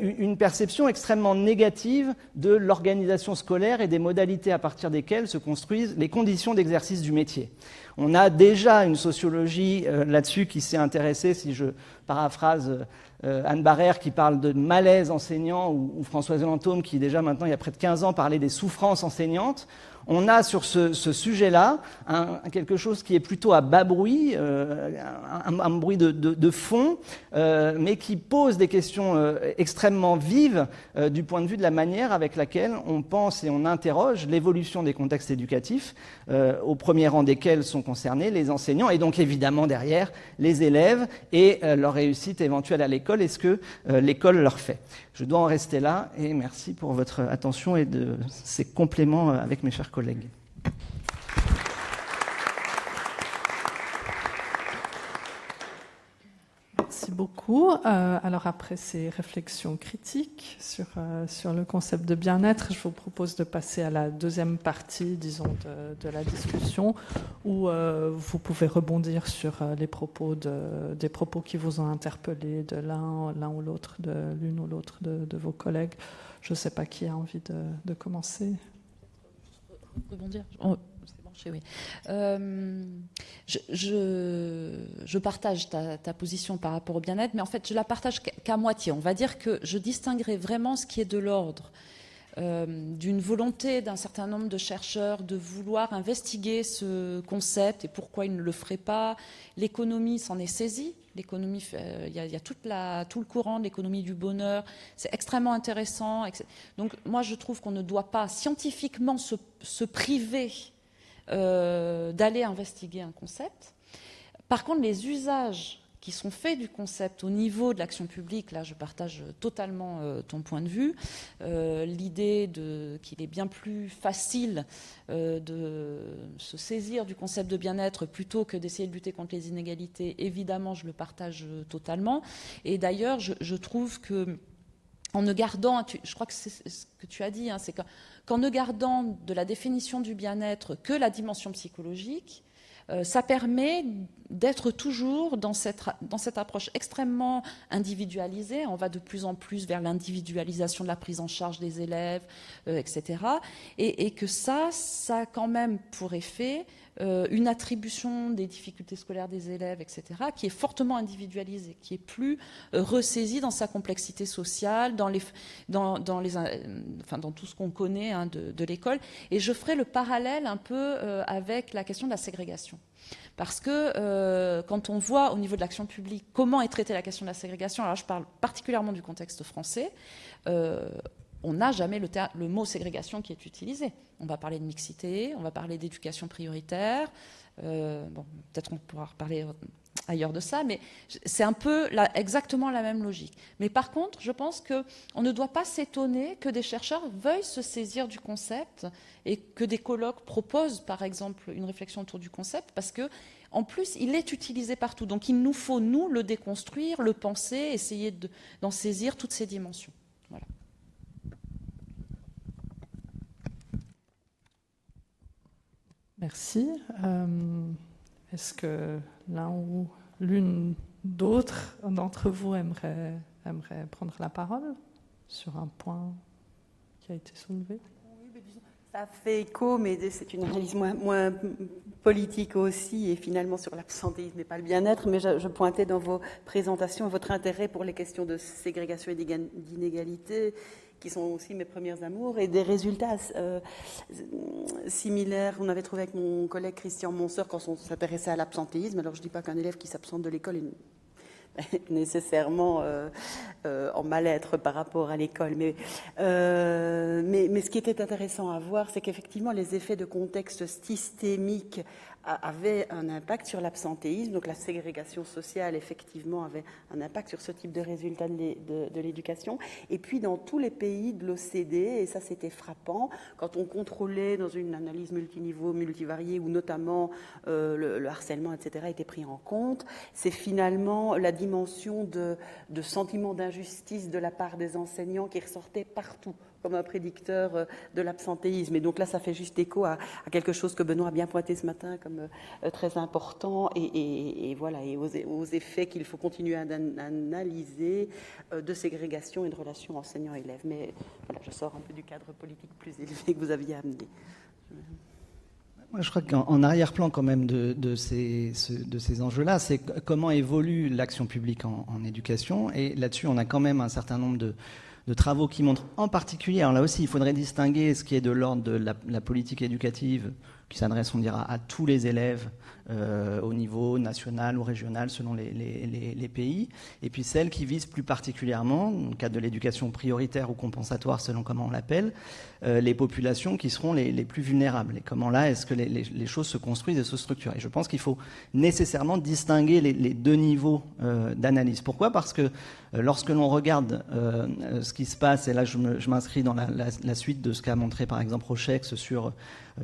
une perception extrêmement négative de l'organisation scolaire et des modalités à partir desquelles se construisent les conditions d'exercice du métier. On a déjà une sociologie là-dessus qui s'est intéressée, si je paraphrase Anne Barrère qui parle de malaise enseignant, ou Françoise Lantôme qui déjà maintenant il y a près de 15 ans parlait des souffrances enseignantes. On a sur ce sujet-là quelque chose qui est plutôt à bas bruit, un bruit de fond, mais qui pose des questions extrêmement vives du point de vue de la manière avec laquelle on pense et on interroge l'évolution des contextes éducatifs, au premier rang desquels sont concernés les enseignants, et donc évidemment derrière les élèves et leur réussite éventuelle à l'école et ce que l'école leur fait. Je dois en rester là, et merci pour votre attention et de ces compléments avec mes chers collègues. Merci beaucoup. Alors après ces réflexions critiques sur le concept de bien-être, je vous propose de passer à la deuxième partie, disons, de la discussion, où vous pouvez rebondir sur des propos qui vous ont interpellé de l'un ou l'autre, de l'une ou l'autre de vos collègues. Je ne sais pas qui a envie de commencer. Rebondir. Oui. Je partage ta position par rapport au bien-être, mais en fait, je la partage qu'à moitié. On va dire que je distinguerai vraiment ce qui est de l'ordre d'une volonté d'un certain nombre de chercheurs de vouloir investiguer ce concept et pourquoi ils ne le feraient pas. L'économie s'en est saisie. L'économie, il y a tout le courant de l'économie du bonheur. C'est extrêmement intéressant. Donc, moi, je trouve qu'on ne doit pas scientifiquement se priver d'aller investiguer un concept. Par contre, les usages qui sont faits du concept au niveau de l'action publique, là je partage totalement ton point de vue, l'idée qu'il est bien plus facile de se saisir du concept de bien-être plutôt que d'essayer de lutter contre les inégalités, évidemment je le partage totalement. Et d'ailleurs je trouve que en ne gardant, je crois que c'est ce que tu as dit, hein, c'est qu'en ne gardant de la définition du bien-être que la dimension psychologique, ça permet d'être toujours dans cette approche extrêmement individualisée. On va de plus en plus vers l'individualisation de la prise en charge des élèves, etc. Et que ça a quand même pour effet une attribution des difficultés scolaires des élèves, etc., qui est fortement individualisée, qui est plus ressaisie dans sa complexité sociale, dans tout ce qu'on connaît hein, de l'école. Et je ferai le parallèle un peu avec la question de la ségrégation. Parce que quand on voit au niveau de l'action publique comment est traitée la question de la ségrégation, alors je parle particulièrement du contexte français, on n'a jamais le mot ségrégation qui est utilisé. On va parler de mixité, on va parler d'éducation prioritaire, peut-être on pourra reparler ailleurs de ça, mais c'est un peu exactement la même logique. Mais par contre, je pense qu'on ne doit pas s'étonner que des chercheurs veuillent se saisir du concept et que des colloques proposent, par exemple, une réflexion autour du concept, parce que en plus, il est utilisé partout. Donc il nous faut, nous, le déconstruire, le penser, essayer d'en saisir toutes ces dimensions. Voilà. Merci. Est-ce que l'un ou l'une d'autres d'entre vous aimerait prendre la parole sur un point qui a été soulevé? Ça fait écho, mais c'est une analyse moins politique aussi, et finalement sur l'absentéisme et pas le bien-être. Mais je pointais dans vos présentations votre intérêt pour les questions de ségrégation et d'inégalité, qui sont aussi mes premiers amours, et des résultats similaires. On avait trouvé avec mon collègue Christian Monseur quand on s'intéressait à l'absentéisme. Alors je ne dis pas qu'un élève qui s'absente de l'école est nécessairement en mal-être par rapport à l'école. Mais ce qui était intéressant à voir, c'est qu'effectivement, les effets de contexte systémique avaient un impact sur l'absentéisme. Donc la ségrégation sociale, effectivement, avait un impact sur ce type de résultats de l'éducation. Et puis, dans tous les pays de l'OCDE, et ça, c'était frappant, quand on contrôlait dans une analyse multiniveau, multivariée, où notamment le harcèlement, etc., était pris en compte, c'est finalement la dimension de sentiment d'injustice de la part des enseignants qui ressortait partout comme un prédicteur de l'absentéisme. Et donc là, ça fait juste écho à quelque chose que Benoît a bien pointé ce matin comme très important, et voilà, et aux effets qu'il faut continuer à analyser de ségrégation et de relation enseignant-élève. Mais voilà, je sors un peu du cadre politique plus élevé que vous aviez amené. Moi, je crois qu'en arrière-plan quand même de ces enjeux-là, c'est comment évolue l'action publique en éducation. Et là-dessus, on a quand même un certain nombre de travaux qui montrent en particulier, alors là aussi il faudrait distinguer ce qui est de l'ordre de la politique éducative qui s'adresse, on dira, à tous les élèves au niveau national ou régional selon les pays, et puis celle qui vise plus particulièrement, dans le cadre de l'éducation prioritaire ou compensatoire selon comment on l'appelle, les populations qui seront les plus vulnérables, et comment là est-ce que les choses se construisent et se structurent. Et je pense qu'il faut nécessairement distinguer les deux niveaux d'analyse. Pourquoi ? Parce que lorsque l'on regarde ce qui se passe, et là je m'inscris dans la suite de ce qu'a montré par exemple Rochex sur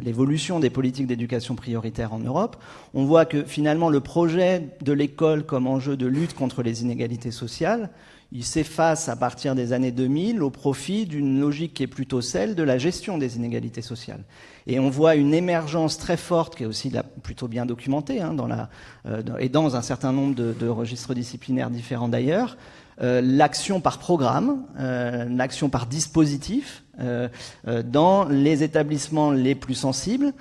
l'évolution des politiques d'éducation prioritaire en Europe, on voit que finalement le projet de l'école comme enjeu de lutte contre les inégalités sociales, il s'efface à partir des années 2000 au profit d'une logique qui est plutôt celle de la gestion des inégalités sociales. Et on voit une émergence très forte, qui est aussi plutôt bien documentée, et dans un certain nombre de registres disciplinaires différents d'ailleurs, l'action par programme, l'action par dispositif dans les établissements les plus sensibles,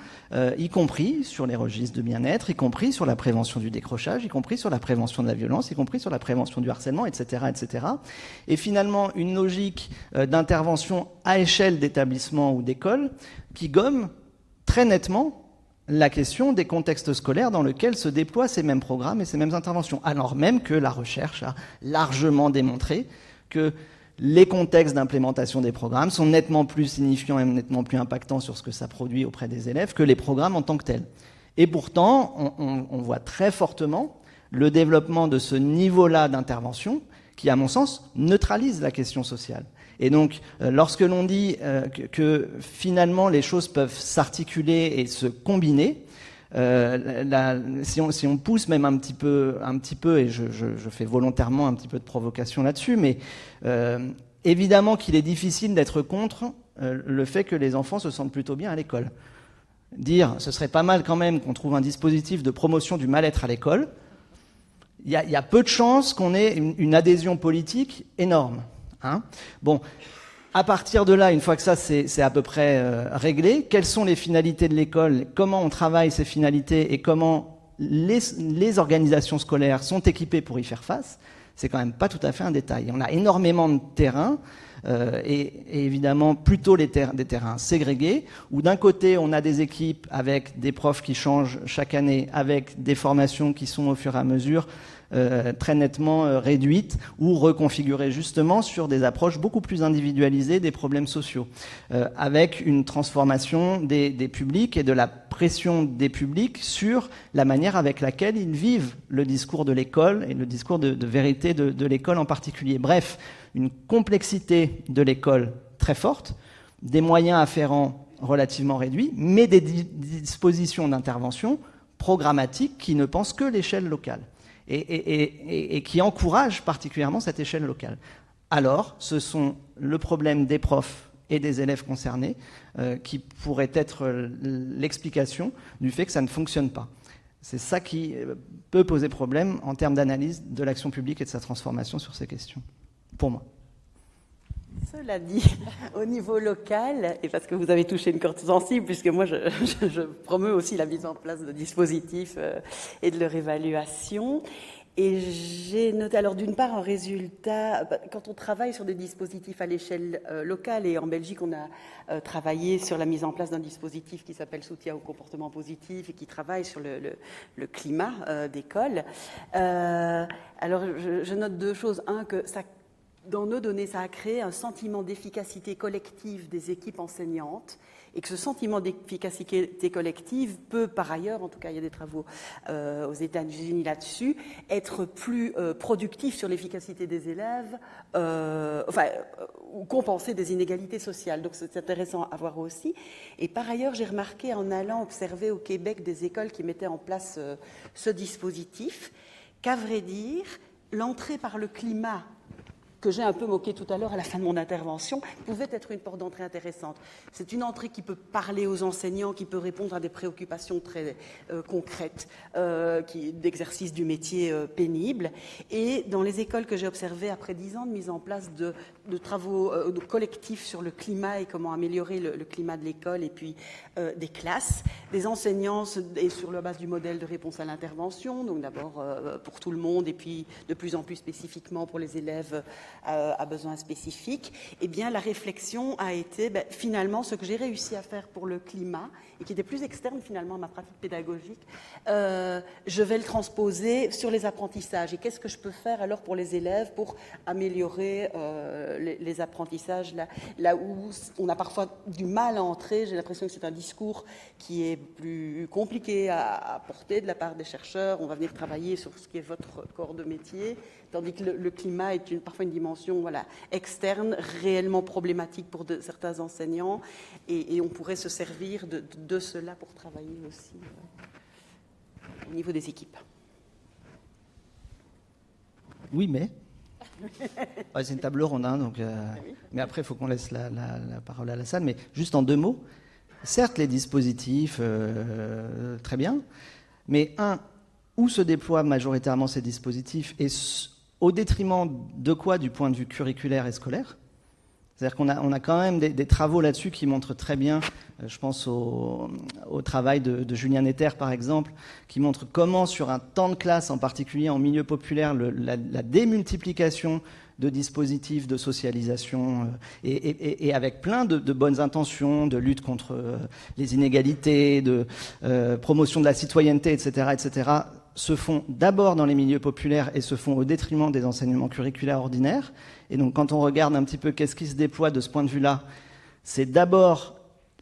y compris sur les registres de bien-être, y compris sur la prévention du décrochage, y compris sur la prévention de la violence, y compris sur la prévention du harcèlement, etc., etc. Et finalement, une logique d'intervention à échelle d'établissement ou d'école qui gomme très nettement la question des contextes scolaires dans lesquels se déploient ces mêmes programmes et ces mêmes interventions, alors même que la recherche a largement démontré que les contextes d'implémentation des programmes sont nettement plus signifiants et nettement plus impactants sur ce que ça produit auprès des élèves que les programmes en tant que tels. Et pourtant, on voit très fortement le développement de ce niveau-là d'intervention qui, à mon sens, neutralise la question sociale. Et donc, lorsque l'on dit que finalement les choses peuvent s'articuler et se combiner, si on pousse même un petit peu, et je fais volontairement un petit peu de provocation là-dessus, mais évidemment qu'il est difficile d'être contre le fait que les enfants se sentent plutôt bien à l'école. Dire, ce serait pas mal quand même qu'on trouve un dispositif de promotion du mal-être à l'école, il y a peu de chances qu'on ait une adhésion politique énorme. Hein, bon, à partir de là, une fois que ça c'est à peu près réglé, quelles sont les finalités de l'école, comment on travaille ces finalités et comment les organisations scolaires sont équipées pour y faire face, c'est quand même pas tout à fait un détail. On a énormément de terrains, et évidemment plutôt des terrains ségrégés, où d'un côté on a des équipes avec des profs qui changent chaque année, avec des formations qui sont au fur et à mesure très nettement réduites ou reconfigurées justement sur des approches beaucoup plus individualisées des problèmes sociaux, avec une transformation des publics et de la pression des publics sur la manière avec laquelle ils vivent le discours de l'école et le discours de vérité de l'école en particulier. Bref, une complexité de l'école très forte, des moyens afférents relativement réduits, mais des dispositions d'intervention programmatiques qui ne pensent que l'échelle locale et qui encouragent particulièrement cette échelle locale. Alors, ce sont le problème des profs et des élèves concernés qui pourrait être l'explication du fait que ça ne fonctionne pas. C'est ça qui peut poser problème en termes d'analyse de l'action publique et de sa transformation sur ces questions, pour moi. Cela dit, au niveau local, et parce que vous avez touché une corde sensible, puisque moi je promeux aussi la mise en place de dispositifs et de leur évaluation, et j'ai noté, alors d'une part, un résultat, quand on travaille sur des dispositifs à l'échelle locale, et en Belgique on a travaillé sur la mise en place d'un dispositif qui s'appelle Soutien au comportement positif et qui travaille sur le climat d'école. Alors je note deux choses. Un, que ça, dans nos données, ça a créé un sentiment d'efficacité collective des équipes enseignantes, et que ce sentiment d'efficacité collective peut, par ailleurs, en tout cas il y a des travaux aux États-Unis là-dessus, être plus productif sur l'efficacité des élèves, ou compenser des inégalités sociales. Donc c'est intéressant à voir aussi. Et par ailleurs, j'ai remarqué en allant observer au Québec des écoles qui mettaient en place ce dispositif, qu'à vrai dire, l'entrée par le climat, que j'ai un peu moqué tout à l'heure à la fin de mon intervention, pouvait être une porte d'entrée intéressante. C'est une entrée qui peut parler aux enseignants, qui peut répondre à des préoccupations très concrètes, d'exercice du métier pénible. Et dans les écoles que j'ai observées, après 10 ans de mise en place de travaux collectifs sur le climat et comment améliorer le climat de l'école et puis des classes, les enseignants, et sur la base du modèle de réponse à l'intervention, donc d'abord pour tout le monde et puis de plus en plus spécifiquement pour les élèves à besoins spécifiques, eh bien la réflexion a été finalement ce que j'ai réussi à faire pour le climat et qui était plus externe finalement à ma pratique pédagogique, je vais le transposer sur les apprentissages. Et qu'est-ce que je peux faire alors pour les élèves pour améliorer les apprentissages là où on a parfois du mal à entrer. J'ai l'impression que c'est un discours qui est plus compliqué à porter de la part des chercheurs. On va venir travailler sur ce qui est votre corps de métier, tandis que le climat est parfois une dimension externe, réellement problématique pour certains enseignants, et on pourrait se servir de cela pour travailler aussi au niveau des équipes. Oui, mais c'est une table ronde, hein, donc, mais après il faut qu'on laisse la parole à la salle. Mais juste en 2 mots, certes les dispositifs, très bien, mais où se déploient majoritairement ces dispositifs et au détriment de quoi du point de vue curriculaire et scolaire? C'est-à-dire qu'on a quand même des travaux là-dessus qui montrent très bien, je pense au travail de Julien Netter par exemple, qui montre comment sur un temps de classe, en particulier en milieu populaire, la démultiplication de dispositifs de socialisation et avec plein de bonnes intentions, de lutte contre les inégalités, de promotion de la citoyenneté, etc., se font d'abord dans les milieux populaires et se font au détriment des enseignements curriculaires ordinaires. Et donc quand on regarde un petit peu qu'est-ce qui se déploie de ce point de vue-là, c'est d'abord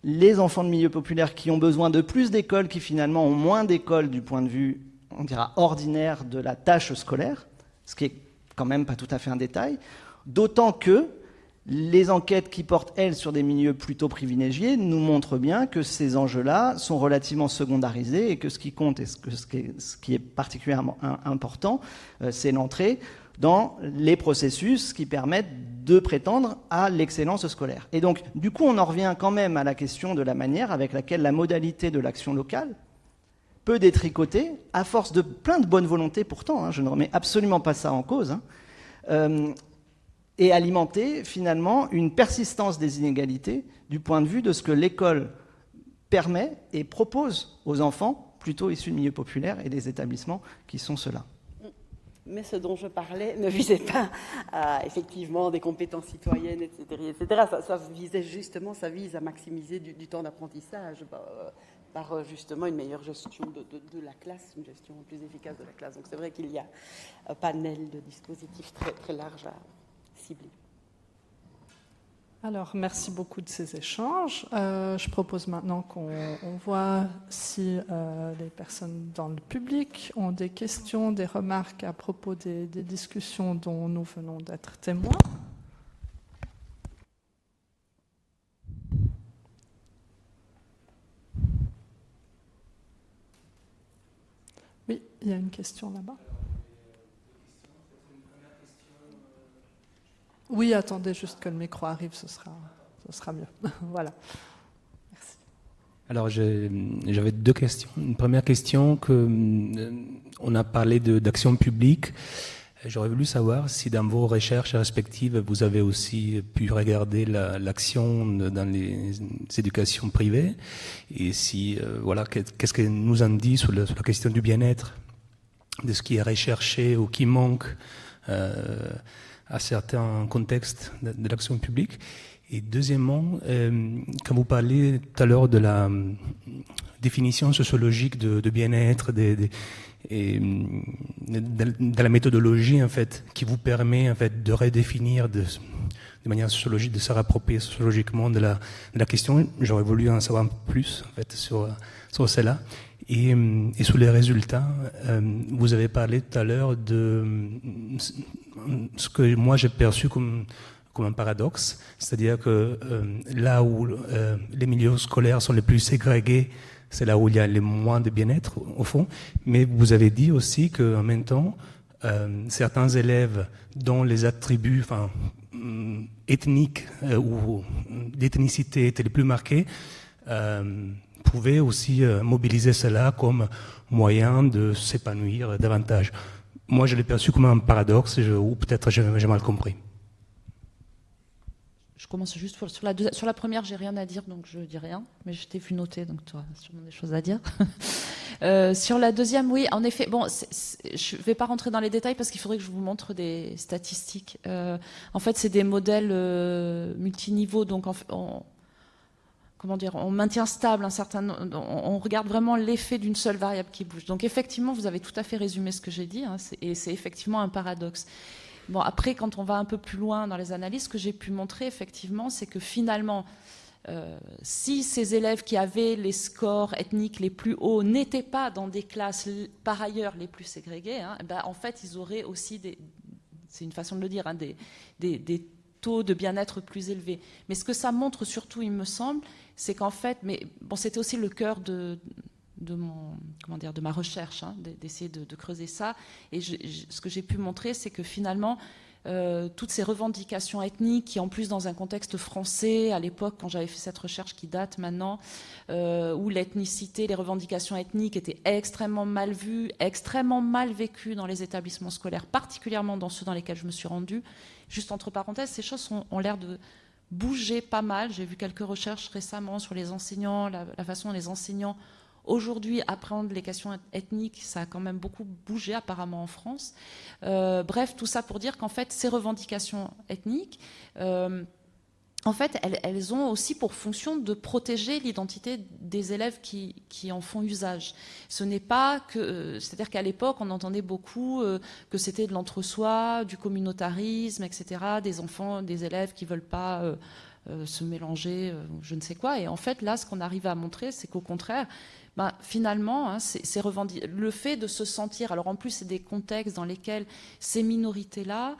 les enfants de milieux populaires qui ont besoin de plus d'écoles, qui finalement ont moins d'écoles du point de vue, on dira, ordinaire de la tâche scolaire, ce qui est quand même pas tout à fait un détail, d'autant que les enquêtes qui portent, elles, sur des milieux plutôt privilégiés nous montrent bien que ces enjeux-là sont relativement secondarisés et que ce qui compte et ce qui est particulièrement important, c'est l'entrée dans les processus qui permettent de prétendre à l'excellence scolaire. Et donc, du coup, on en revient quand même à la question de la manière avec laquelle la modalité de l'action locale peut détricoter, à force de plein de bonne volonté pourtant, hein, je ne remets absolument pas ça en cause, et alimenter finalement une persistance des inégalités du point de vue de ce que l'école permet et propose aux enfants plutôt issus de milieux populaires et des établissements qui sont ceux-là. Mais ce dont je parlais ne visait pas à, effectivement, des compétences citoyennes, etc. Ça visait justement, ça vise à maximiser du temps d'apprentissage par justement une meilleure gestion de la classe, une gestion plus efficace de la classe. Donc c'est vrai qu'il y a un panel de dispositifs très, très large à cibler. Alors, merci beaucoup de ces échanges. Je propose maintenant qu'on voit si les personnes dans le public ont des questions, des remarques à propos des discussions dont nous venons d'être témoins. Oui, il y a une question là-bas. Oui, attendez juste que le micro arrive, ce sera mieux. Voilà. Merci. Alors, j'avais deux questions. Une première question, on a parlé d'action publique. J'aurais voulu savoir si dans vos recherches respectives, vous avez aussi pu regarder l'action dans les éducations privées, et si, voilà, qu'est-ce que nous en dit sur la question du bien-être, de ce qui est recherché ou qui manque à certains contextes de l'action publique. Et deuxièmement, quand vous parlez tout à l'heure de la définition sociologique de bien-être, et de la méthodologie en fait qui vous permet en fait de redéfinir de manière sociologique, de se rapproprier sociologiquement de la question, j'aurais voulu en savoir un peu plus en fait sur cela. Et sur les résultats, vous avez parlé tout à l'heure de ce que moi j'ai perçu comme un paradoxe, c'est-à-dire que là où les milieux scolaires sont les plus ségrégés, c'est là où il y a le moins de bien-être, au fond. Mais vous avez dit aussi qu'en même temps, certains élèves dont les attributs ethniques ou d'ethnicité étaient les plus marqués, pouvaient aussi mobiliser cela comme moyen de s'épanouir davantage. Moi, je l'ai perçu comme un paradoxe, ou peut-être j'ai mal compris. Je commence juste sur la première, j'ai rien à dire, donc je dis rien. Mais je t'ai vu noter, donc tu as sûrement des choses à dire. Sur la deuxième, oui, en effet. Bon, je ne vais pas rentrer dans les détails parce qu'il faudrait que je vous montre des statistiques. En fait, c'est des modèles multiniveaux, donc comment dire, on maintient stable un certain. On regarde vraiment l'effet d'une seule variable qui bouge. Donc effectivement, vous avez tout à fait résumé ce que j'ai dit, hein, et c'est effectivement un paradoxe. Bon, après, quand on va un peu plus loin dans les analyses, ce que j'ai pu montrer, effectivement, c'est que finalement, si ces élèves qui avaient les scores ethniques les plus hauts n'étaient pas dans des classes, par ailleurs, les plus ségrégées, hein, ben, en fait, ils auraient aussi c'est une façon de le dire, hein, des taux de bien-être plus élevés. Mais ce que ça montre surtout, il me semble, c'est qu'en fait, mais bon, c'était aussi le cœur de ma recherche, hein, d'essayer de creuser ça. Et ce que j'ai pu montrer, c'est que finalement, toutes ces revendications ethniques, qui en plus dans un contexte français, à l'époque, quand j'avais fait cette recherche qui date maintenant, où l'ethnicité, les revendications ethniques étaient extrêmement mal vues, extrêmement mal vécues dans les établissements scolaires, particulièrement dans ceux dans lesquels je me suis rendue. Juste entre parenthèses, ces choses ont l'air de bouger pas mal. J'ai vu quelques recherches récemment sur les enseignants, la façon dont les enseignants aujourd'hui appréhendent les questions ethniques. Ça a quand même beaucoup bougé apparemment en France. Bref, tout ça pour dire qu'en fait, ces revendications ethniques, en fait, elles ont aussi pour fonction de protéger l'identité des élèves qui en font usage. Ce n'est pas que, c'est-à-dire qu'à l'époque, on entendait beaucoup que c'était de l'entre-soi, du communautarisme, etc., des enfants, des élèves qui veulent pas se mélanger, je ne sais quoi. Et en fait, là, ce qu'on arrive à montrer, c'est qu'au contraire, finalement, hein, le fait de se sentir... Alors en plus, c'est des contextes dans lesquels ces minorités-là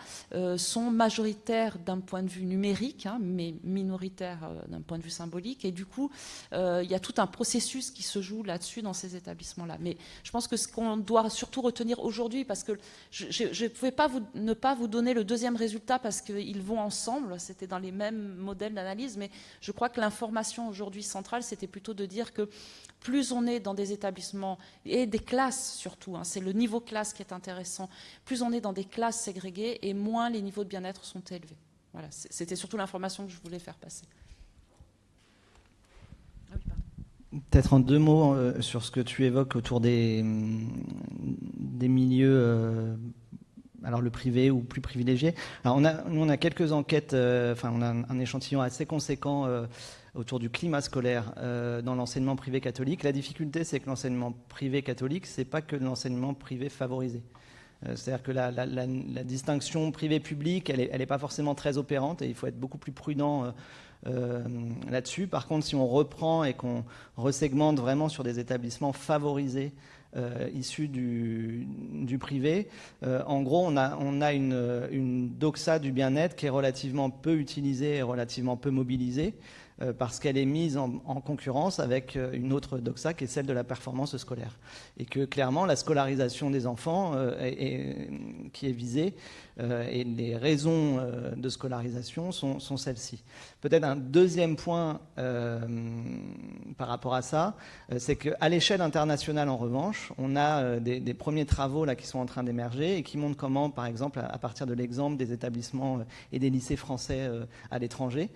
sont majoritaires d'un point de vue numérique, hein, mais minoritaires d'un point de vue symbolique. Et du coup, il y a tout un processus qui se joue là-dessus dans ces établissements-là. Mais je pense que ce qu'on doit surtout retenir aujourd'hui, parce que je ne pouvais pas ne pas vous donner le deuxième résultat parce qu'ils vont ensemble, c'était dans les mêmes modèles d'analyse, mais je crois que l'information aujourd'hui centrale, c'était plutôt de dire que plus on est dans des établissements, et des classes surtout, hein, c'est le niveau classe qui est intéressant, plus on est dans des classes ségrégées et moins les niveaux de bien-être sont élevés. Voilà, c'était surtout l'information que je voulais faire passer. Peut-être en deux mots sur ce que tu évoques autour des milieux, alors le privé ou plus privilégié. Alors nous on a quelques enquêtes, on a un échantillon assez conséquent autour du climat scolaire dans l'enseignement privé catholique. La difficulté, c'est que l'enseignement privé catholique, c'est pas que de l'enseignement privé favorisé. C'est-à-dire que la distinction privé-public, elle n'est pas forcément très opérante et il faut être beaucoup plus prudent là-dessus. Par contre, si on reprend et qu'on resegmente vraiment sur des établissements favorisés issus du privé, en gros, on a une doxa du bien-être qui est relativement peu utilisée et relativement peu mobilisée. parce qu'elle est mise en concurrence avec une autre doxa qui est celle de la performance scolaire. Et que clairement, la scolarisation des enfants qui est visée et les raisons de scolarisation sont celles-ci. Peut-être un deuxième point par rapport à ça, c'est qu'à l'échelle internationale, en revanche, on a des premiers travaux là, qui sont en train d'émerger et qui montrent comment, par exemple, à partir de l'exemple des établissements et des lycées français à l'étranger,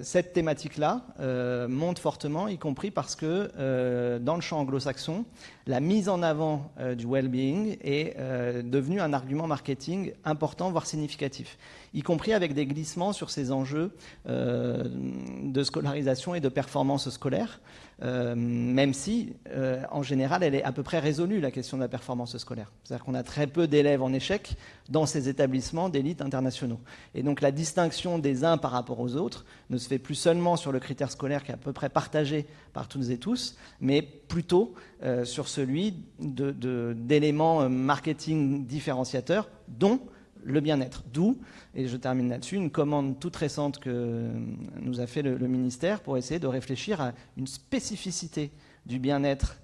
cette thématique-là monte fortement, y compris parce que dans le champ anglo-saxon, la mise en avant du well-being est devenue un argument marketing important, voire significatif, y compris avec des glissements sur ces enjeux de scolarisation et de performance scolaire, même si, en général, elle est à peu près résolue, la question de la performance scolaire. C'est-à-dire qu'on a très peu d'élèves en échec dans ces établissements d'élite internationaux. Et donc la distinction des uns par rapport aux autres ne se fait plus seulement sur le critère scolaire qui est à peu près partagé par toutes et tous, mais plutôt sur celui d'éléments marketing différenciateurs, dont le bien-être. D'où, et je termine là-dessus, une commande toute récente que nous a fait le ministère pour essayer de réfléchir à une spécificité du bien-être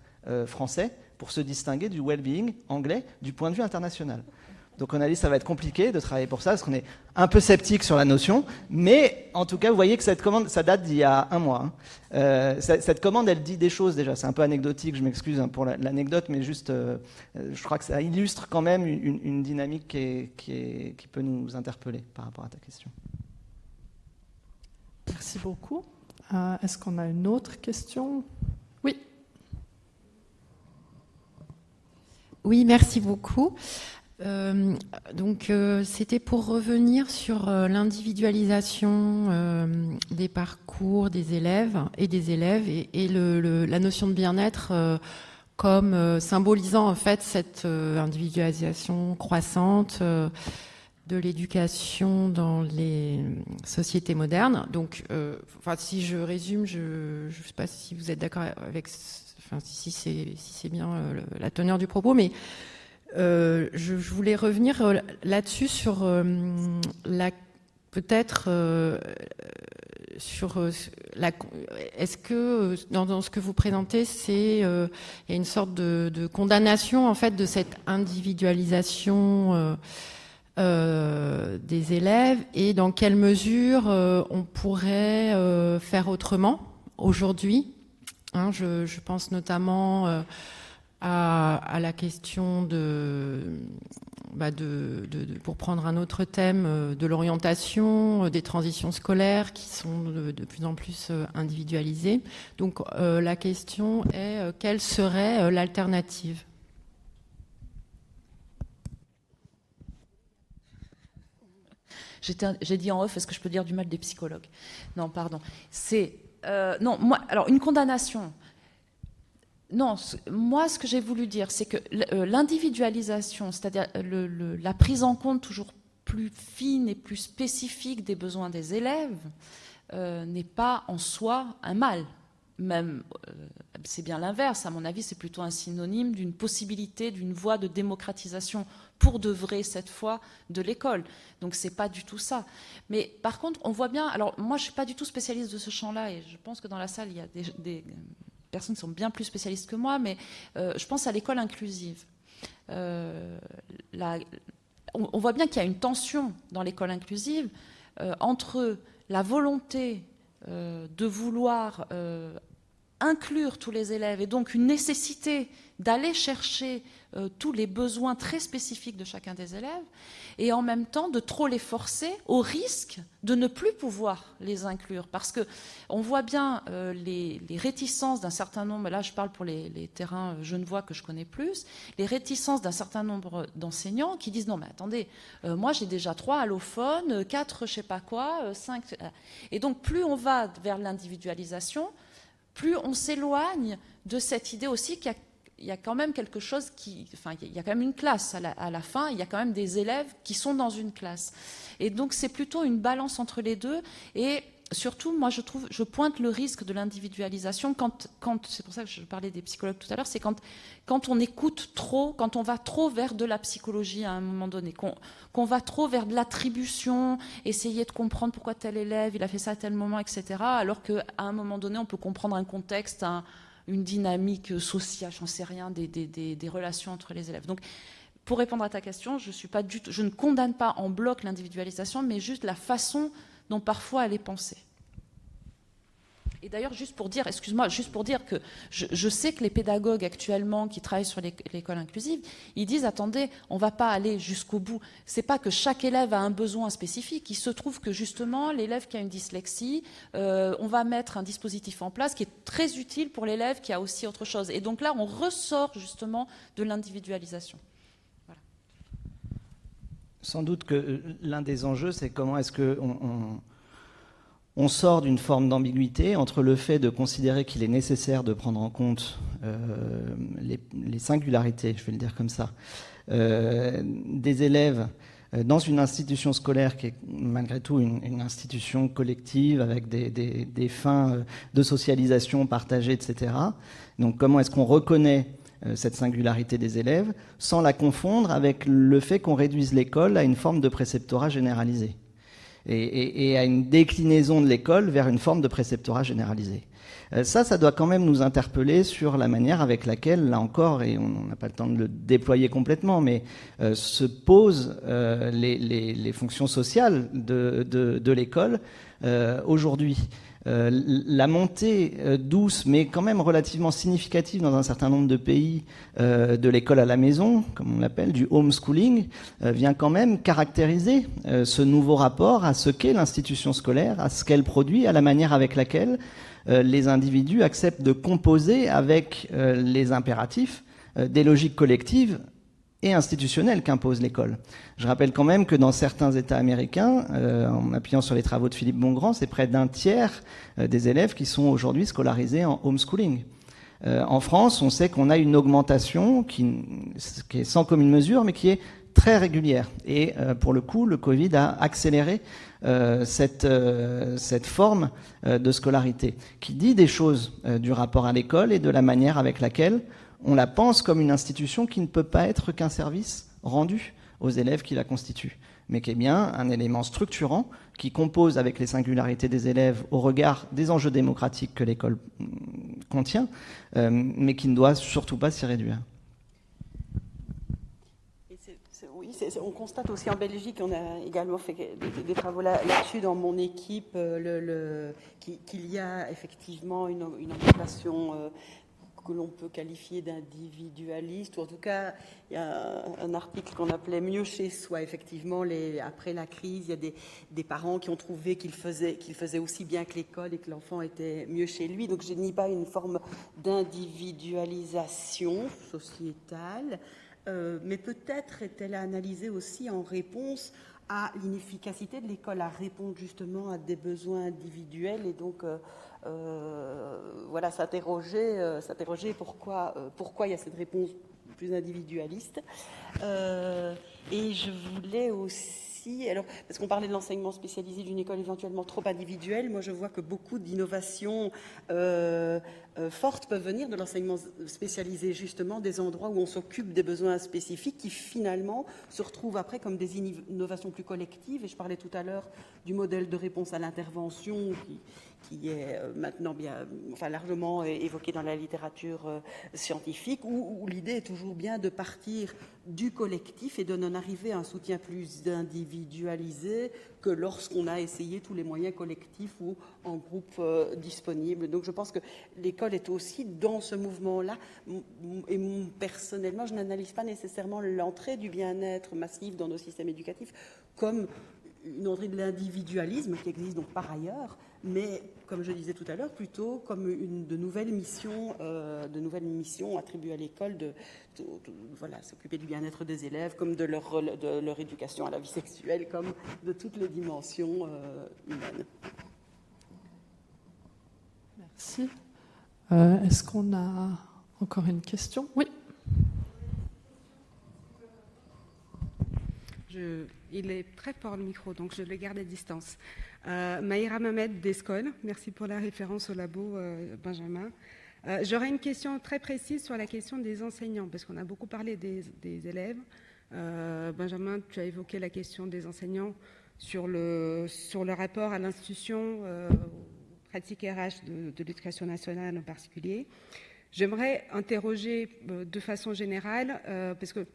français pour se distinguer du well-being anglais du point de vue international. Donc on a dit que ça va être compliqué de travailler pour ça, parce qu'on est un peu sceptique sur la notion, mais en tout cas, vous voyez que cette commande, ça date d'il y a un mois. Cette commande, elle dit des choses déjà, c'est un peu anecdotique, je m'excuse pour l'anecdote, mais juste, je crois que ça illustre quand même une dynamique qui peut nous interpeller par rapport à ta question. Merci beaucoup. Est-ce qu'on a une autre question ? Oui. Oui, merci beaucoup. C'était pour revenir sur l'individualisation des parcours des élèves et la notion de bien-être comme symbolisant en fait cette individualisation croissante de l'éducation dans les sociétés modernes. Donc, si je résume, je ne sais pas si vous êtes d'accord avec, si c'est bien la teneur du propos, mais je voulais revenir là-dessus sur est-ce que dans ce que vous présentez, il y a une sorte de condamnation en fait de cette individualisation des élèves, et dans quelle mesure on pourrait faire autrement aujourd'hui, hein, je pense notamment à la question pour prendre un autre thème, de l'orientation, des transitions scolaires qui sont de plus en plus individualisées. Donc la question est, quelle serait l'alternative ? J'ai dit en off, est-ce que je peux dire du mal des psychologues ? Non, pardon. Alors une condamnation. Non, moi, ce que j'ai voulu dire, c'est que l'individualisation, c'est-à-dire la prise en compte toujours plus fine et plus spécifique des besoins des élèves, n'est pas en soi un mal. Même, c'est bien l'inverse. À mon avis, c'est plutôt un synonyme d'une possibilité, d'une voie de démocratisation pour de vrai, cette fois, de l'école. Donc, c'est pas du tout ça. Mais par contre, on voit bien... Alors, moi, je suis pas du tout spécialiste de ce champ-là, et je pense que dans la salle, il y a des personnes qui sont bien plus spécialistes que moi, mais je pense à l'école inclusive. On voit bien qu'il y a une tension dans l'école inclusive entre la volonté de vouloir inclure tous les élèves, et donc une nécessité d'aller chercher tous les besoins très spécifiques de chacun des élèves, et en même temps de trop les forcer, au risque de ne plus pouvoir les inclure. Parce qu'on voit bien les réticences d'un certain nombre, là je parle pour les terrains genevois que je connais plus, les réticences d'un certain nombre d'enseignants qui disent non mais attendez, moi j'ai déjà 3 allophones, 4 je sais pas quoi, 5... Et donc plus on va vers l'individualisation, plus on s'éloigne de cette idée aussi qu'il y a quand même quelque chose il y a quand même une classe à la fin, il y a quand même des élèves qui sont dans une classe. Et donc c'est plutôt une balance entre les deux, et surtout, moi, je pointe le risque de l'individualisation c'est pour ça que je parlais des psychologues tout à l'heure, c'est quand on écoute trop, quand on va trop vers de la psychologie à un moment donné, qu'on va trop vers de l'attribution, essayer de comprendre pourquoi tel élève, il a fait ça à tel moment, etc., alors qu'à un moment donné, on peut comprendre un contexte, une dynamique sociale, j'en sais rien, des relations entre les élèves. Donc, pour répondre à ta question, je ne condamne pas en bloc l'individualisation, mais juste la façon dont parfois elle est pensée. Et d'ailleurs, juste pour dire que je sais que les pédagogues actuellement qui travaillent sur l'école inclusive, ils disent, attendez, on ne va pas aller jusqu'au bout. Ce n'est pas que chaque élève a un besoin spécifique. Il se trouve que justement, l'élève qui a une dyslexie, on va mettre un dispositif en place qui est très utile pour l'élève qui a aussi autre chose. Et donc là, on ressort justement de l'individualisation. Voilà. Sans doute que l'un des enjeux, c'est comment est-ce qu'on sort d'une forme d'ambiguïté entre le fait de considérer qu'il est nécessaire de prendre en compte les singularités, je vais le dire comme ça, des élèves dans une institution scolaire qui est malgré tout une institution collective avec des fins de socialisation partagées, etc. Donc comment est-ce qu'on reconnaît cette singularité des élèves sans la confondre avec le fait qu'on réduise l'école à une forme de préceptorat généralisé et à une déclinaison de l'école vers une forme de préceptorat généralisé. Ça doit quand même nous interpeller sur la manière avec laquelle, là encore, et on n'a pas le temps de le déployer complètement, mais se posent les fonctions sociales de l'école aujourd'hui. La montée douce, mais quand même relativement significative dans un certain nombre de pays de l'école à la maison, comme on l'appelle, du homeschooling, vient quand même caractériser ce nouveau rapport à ce qu'est l'institution scolaire, à ce qu'elle produit, à la manière avec laquelle les individus acceptent de composer avec les impératifs des logiques collectives et institutionnelles qu'impose l'école. Je rappelle quand même que dans certains États américains, en m'appuyant sur les travaux de Philippe Bongrand, c'est près d'un tiers des élèves qui sont aujourd'hui scolarisés en homeschooling. En France, on sait qu'on a une augmentation qui est sans commune mesure, mais qui est très régulière. Et pour le coup, le Covid a accéléré cette forme de scolarité, qui dit des choses du rapport à l'école et de la manière avec laquelle on la pense comme une institution qui ne peut pas être qu'un service rendu aux élèves qui la constituent, mais qui est bien un élément structurant qui compose avec les singularités des élèves au regard des enjeux démocratiques que l'école contient, mais qui ne doit surtout pas s'y réduire. On constate aussi en Belgique, on a également fait des travaux là-dessus dans mon équipe, qu'il y a effectivement une orientation que l'on peut qualifier d'individualiste, ou en tout cas, il y a un article qu'on appelait « Mieux chez soi ». Effectivement, après la crise, il y a des parents qui ont trouvé qu'il faisait aussi bien que l'école et que l'enfant était mieux chez lui. Donc, je nie pas une forme d'individualisation sociétale, mais peut-être est-elle analysée aussi en réponse à l'inefficacité de l'école à répondre justement à des besoins individuels et donc voilà, s'interroger pourquoi il y a cette réponse plus individualiste. Et je voulais aussi, alors, parce qu'on parlait de l'enseignement spécialisé d'une école éventuellement trop individuelle, moi je vois que beaucoup d'innovations fortes peuvent venir de l'enseignement spécialisé, justement, des endroits où on s'occupe des besoins spécifiques qui finalement se retrouvent après comme des innovations plus collectives. Et je parlais tout à l'heure du modèle de réponse à l'intervention qui est maintenant largement évoqué dans la littérature scientifique, où l'idée est toujours bien de partir du collectif et de n'en arriver à un soutien plus individualisé que lorsqu'on a essayé tous les moyens collectifs ou en groupe disponibles. Donc je pense que l'école est aussi dans ce mouvement-là. Et personnellement, je n'analyse pas nécessairement l'entrée du bien-être massif dans nos systèmes éducatifs comme une entrée de l'individualisme qui existe donc par ailleurs, mais comme je disais tout à l'heure, plutôt comme de nouvelles missions attribuées à l'école de s'occuper du bien-être des élèves, comme de leur éducation à la vie sexuelle, comme de toutes les dimensions humaines. Merci. Est-ce qu'on a encore une question ? Oui. Il est très fort le micro, donc je le garde à distance. Maïra Mamed d'Escole, merci pour la référence au labo, Benjamin. J'aurais une question très précise sur la question des enseignants, parce qu'on a beaucoup parlé des élèves. Benjamin, tu as évoqué la question des enseignants sur le rapport à l'institution, pratique RH de l'éducation nationale en particulier. J'aimerais interroger de façon générale, parce que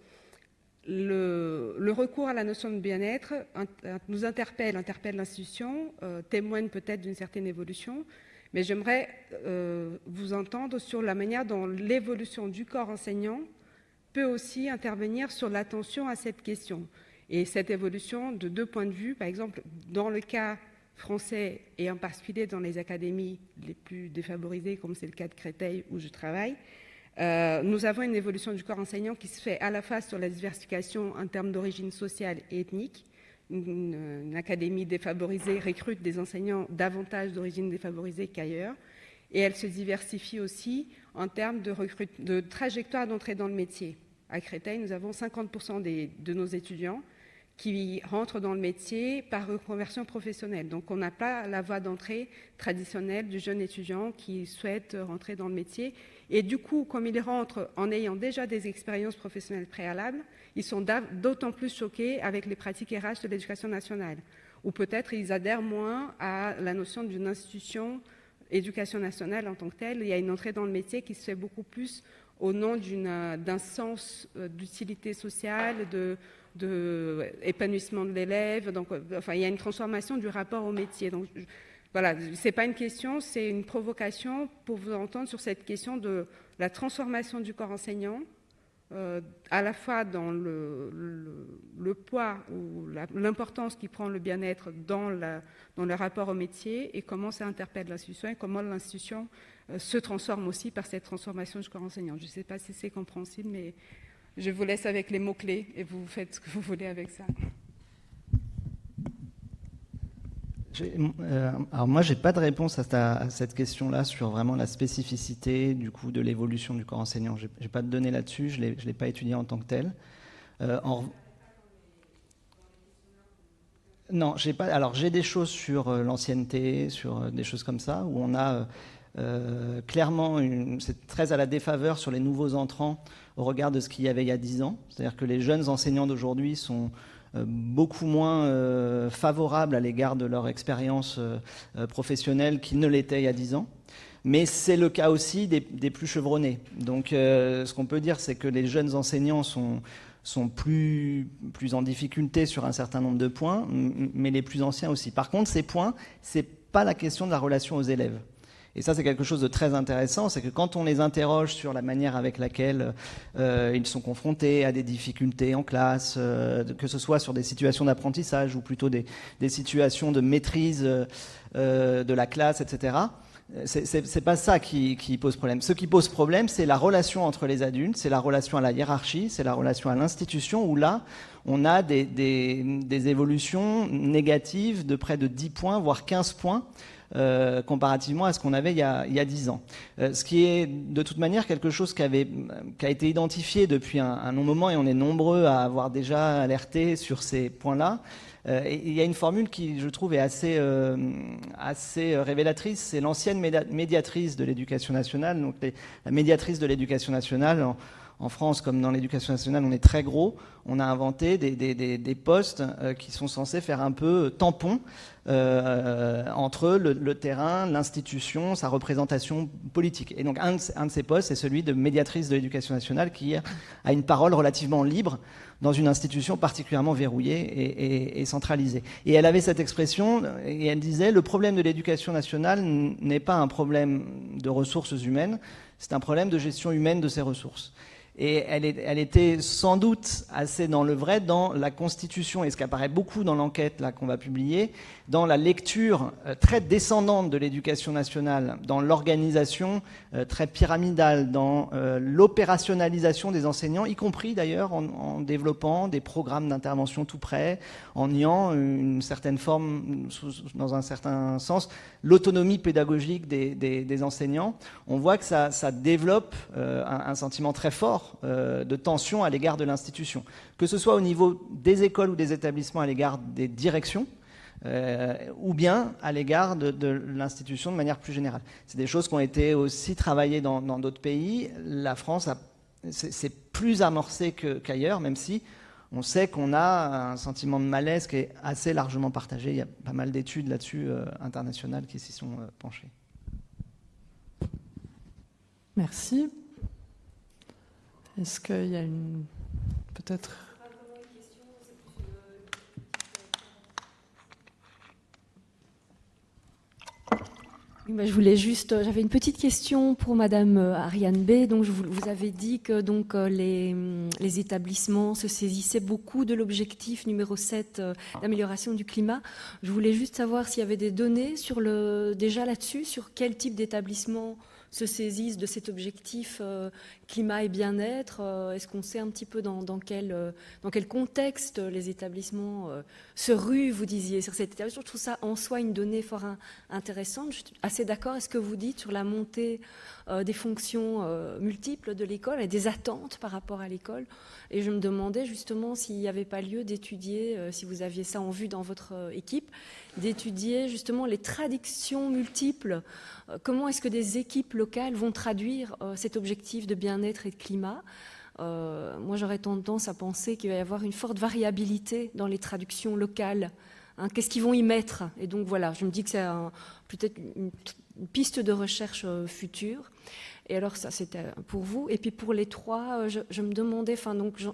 le recours à la notion de bien-être nous interpelle l'institution, témoigne peut-être d'une certaine évolution, mais j'aimerais vous entendre sur la manière dont l'évolution du corps enseignant peut aussi intervenir sur l'attention à cette question. Et cette évolution de deux points de vue, par exemple, dans le cas français et en particulier dans les académies les plus défavorisées, comme c'est le cas de Créteil où je travaille, nous avons une évolution du corps enseignant qui se fait à la fois sur la diversification en termes d'origine sociale et ethnique. Une académie défavorisée recrute des enseignants davantage d'origine défavorisée qu'ailleurs. Et elle se diversifie aussi en termes de trajectoire d'entrée dans le métier. À Créteil, nous avons 50% de nos étudiants qui rentrent dans le métier par reconversion professionnelle. Donc on n'a pas la voie d'entrée traditionnelle du jeune étudiant qui souhaite rentrer dans le métier. Et du coup, comme ils rentrent en ayant déjà des expériences professionnelles préalables, ils sont d'autant plus choqués avec les pratiques RH de l'éducation nationale. Ou peut-être ils adhèrent moins à la notion d'une institution éducation nationale en tant que telle. Il y a une entrée dans le métier qui se fait beaucoup plus au nom d'un sens d'utilité sociale, de épanouissement de l'élève. Donc, enfin, il y a une transformation du rapport au métier. Donc, voilà, ce n'est pas une question, c'est une provocation pour vous entendre sur cette question de la transformation du corps enseignant, à la fois dans le poids ou l'importance qui prend le bien-être dans le rapport au métier et comment ça interpelle l'institution et comment l'institution se transforme aussi par cette transformation du corps enseignant. Je ne sais pas si c'est compréhensible, mais je vous laisse avec les mots-clés et vous faites ce que vous voulez avec ça. Alors moi, je n'ai pas de réponse à cette question-là sur vraiment la spécificité du coup de l'évolution du corps enseignant. Je n'ai pas de données là-dessus, je ne l'ai pas étudié en tant que tel. Non, j'ai pas. Alors j'ai des choses sur l'ancienneté, sur des choses comme ça, où on a clairement, c'est très à la défaveur sur les nouveaux entrants au regard de ce qu'il y avait il y a 10 ans. C'est-à-dire que les jeunes enseignants d'aujourd'hui sont beaucoup moins favorables à l'égard de leur expérience professionnelle qu'ils ne l'étaient il y a 10 ans. Mais c'est le cas aussi des plus chevronnés. Donc ce qu'on peut dire, c'est que les jeunes enseignants sont plus en difficulté sur un certain nombre de points, mais les plus anciens aussi. Par contre, ces points, ce n'est pas la question de la relation aux élèves. Et ça, c'est quelque chose de très intéressant, c'est que quand on les interroge sur la manière avec laquelle ils sont confrontés à des difficultés en classe, que ce soit sur des situations d'apprentissage ou plutôt des situations de maîtrise de la classe, etc., c'est pas ça qui pose problème. Ce qui pose problème, c'est la relation entre les adultes, c'est la relation à la hiérarchie, c'est la relation à l'institution, où là, on a des évolutions négatives de près de 10 points, voire 15 points, comparativement à ce qu'on avait il y a 10 ans. Ce qui est de toute manière quelque chose qui a été identifié depuis un long moment, et on est nombreux à avoir déjà alerté sur ces points-là. Et il y a une formule qui, je trouve, est assez révélatrice. C'est l'ancienne médiatrice de l'éducation nationale. Donc la médiatrice de l'éducation nationale, en France, comme dans l'éducation nationale, on est très gros. On a inventé des postes qui sont censés faire un peu tampon entre le terrain, l'institution, sa représentation politique. Et donc un de ces postes, c'est celui de médiatrice de l'éducation nationale, qui a une parole relativement libre dans une institution particulièrement verrouillée et centralisée. Et elle avait cette expression, et elle disait, le problème de l'éducation nationale n'est pas un problème de ressources humaines, c'est un problème de gestion humaine de ces ressources. Et elle était sans doute assez dans le vrai dans la constitution, et ce qui apparaît beaucoup dans l'enquête là qu'on va publier, dans la lecture très descendante de l'éducation nationale, dans l'organisation très pyramidale, dans l'opérationnalisation des enseignants, y compris d'ailleurs en développant des programmes d'intervention tout près, en niant une certaine forme, dans un certain sens, l'autonomie pédagogique des enseignants. On voit que ça développe un sentiment très fort fort de tension à l'égard de l'institution, que ce soit au niveau des écoles ou des établissements à l'égard des directions, ou bien à l'égard de l'institution de manière plus générale. C'est des choses qui ont été aussi travaillées dans d'autres pays. La France, c'est plus amorcé qu'ailleurs, même si on sait qu'on a un sentiment de malaise qui est assez largement partagé. Il y a pas mal d'études là-dessus internationales qui s'y sont penchées. Merci. Est-ce qu'il y a peut-être... Je voulais juste, j'avais une petite question pour Madame Ariane B. Donc, vous avez dit que donc les établissements se saisissaient beaucoup de l'objectif numéro 7 d'amélioration du climat. Je voulais juste savoir s'il y avait des données déjà là-dessus, sur quel type d'établissement se saisissent de cet objectif climat et bien-être. Est-ce qu'on sait un petit peu dans quel contexte les établissements se ruent, vous disiez, sur cet établissement? Je trouve ça en soi une donnée fort intéressante. Je suis assez d'accord avec ce que vous dites sur la montée des fonctions multiples de l'école et des attentes par rapport à l'école. Et je me demandais justement s'il n'y avait pas lieu d'étudier, si vous aviez ça en vue dans votre équipe, d'étudier justement les traductions multiples. Comment est-ce que des équipes locales vont traduire cet objectif de bien-être et de climat? Moi, j'aurais tendance à penser qu'il va y avoir une forte variabilité dans les traductions locales. Qu'est-ce qu'ils vont y mettre? Et donc voilà, je me dis que c'est peut-être une piste de recherche future. Et alors ça, c'était pour vous. Et puis pour les trois, je me demandais,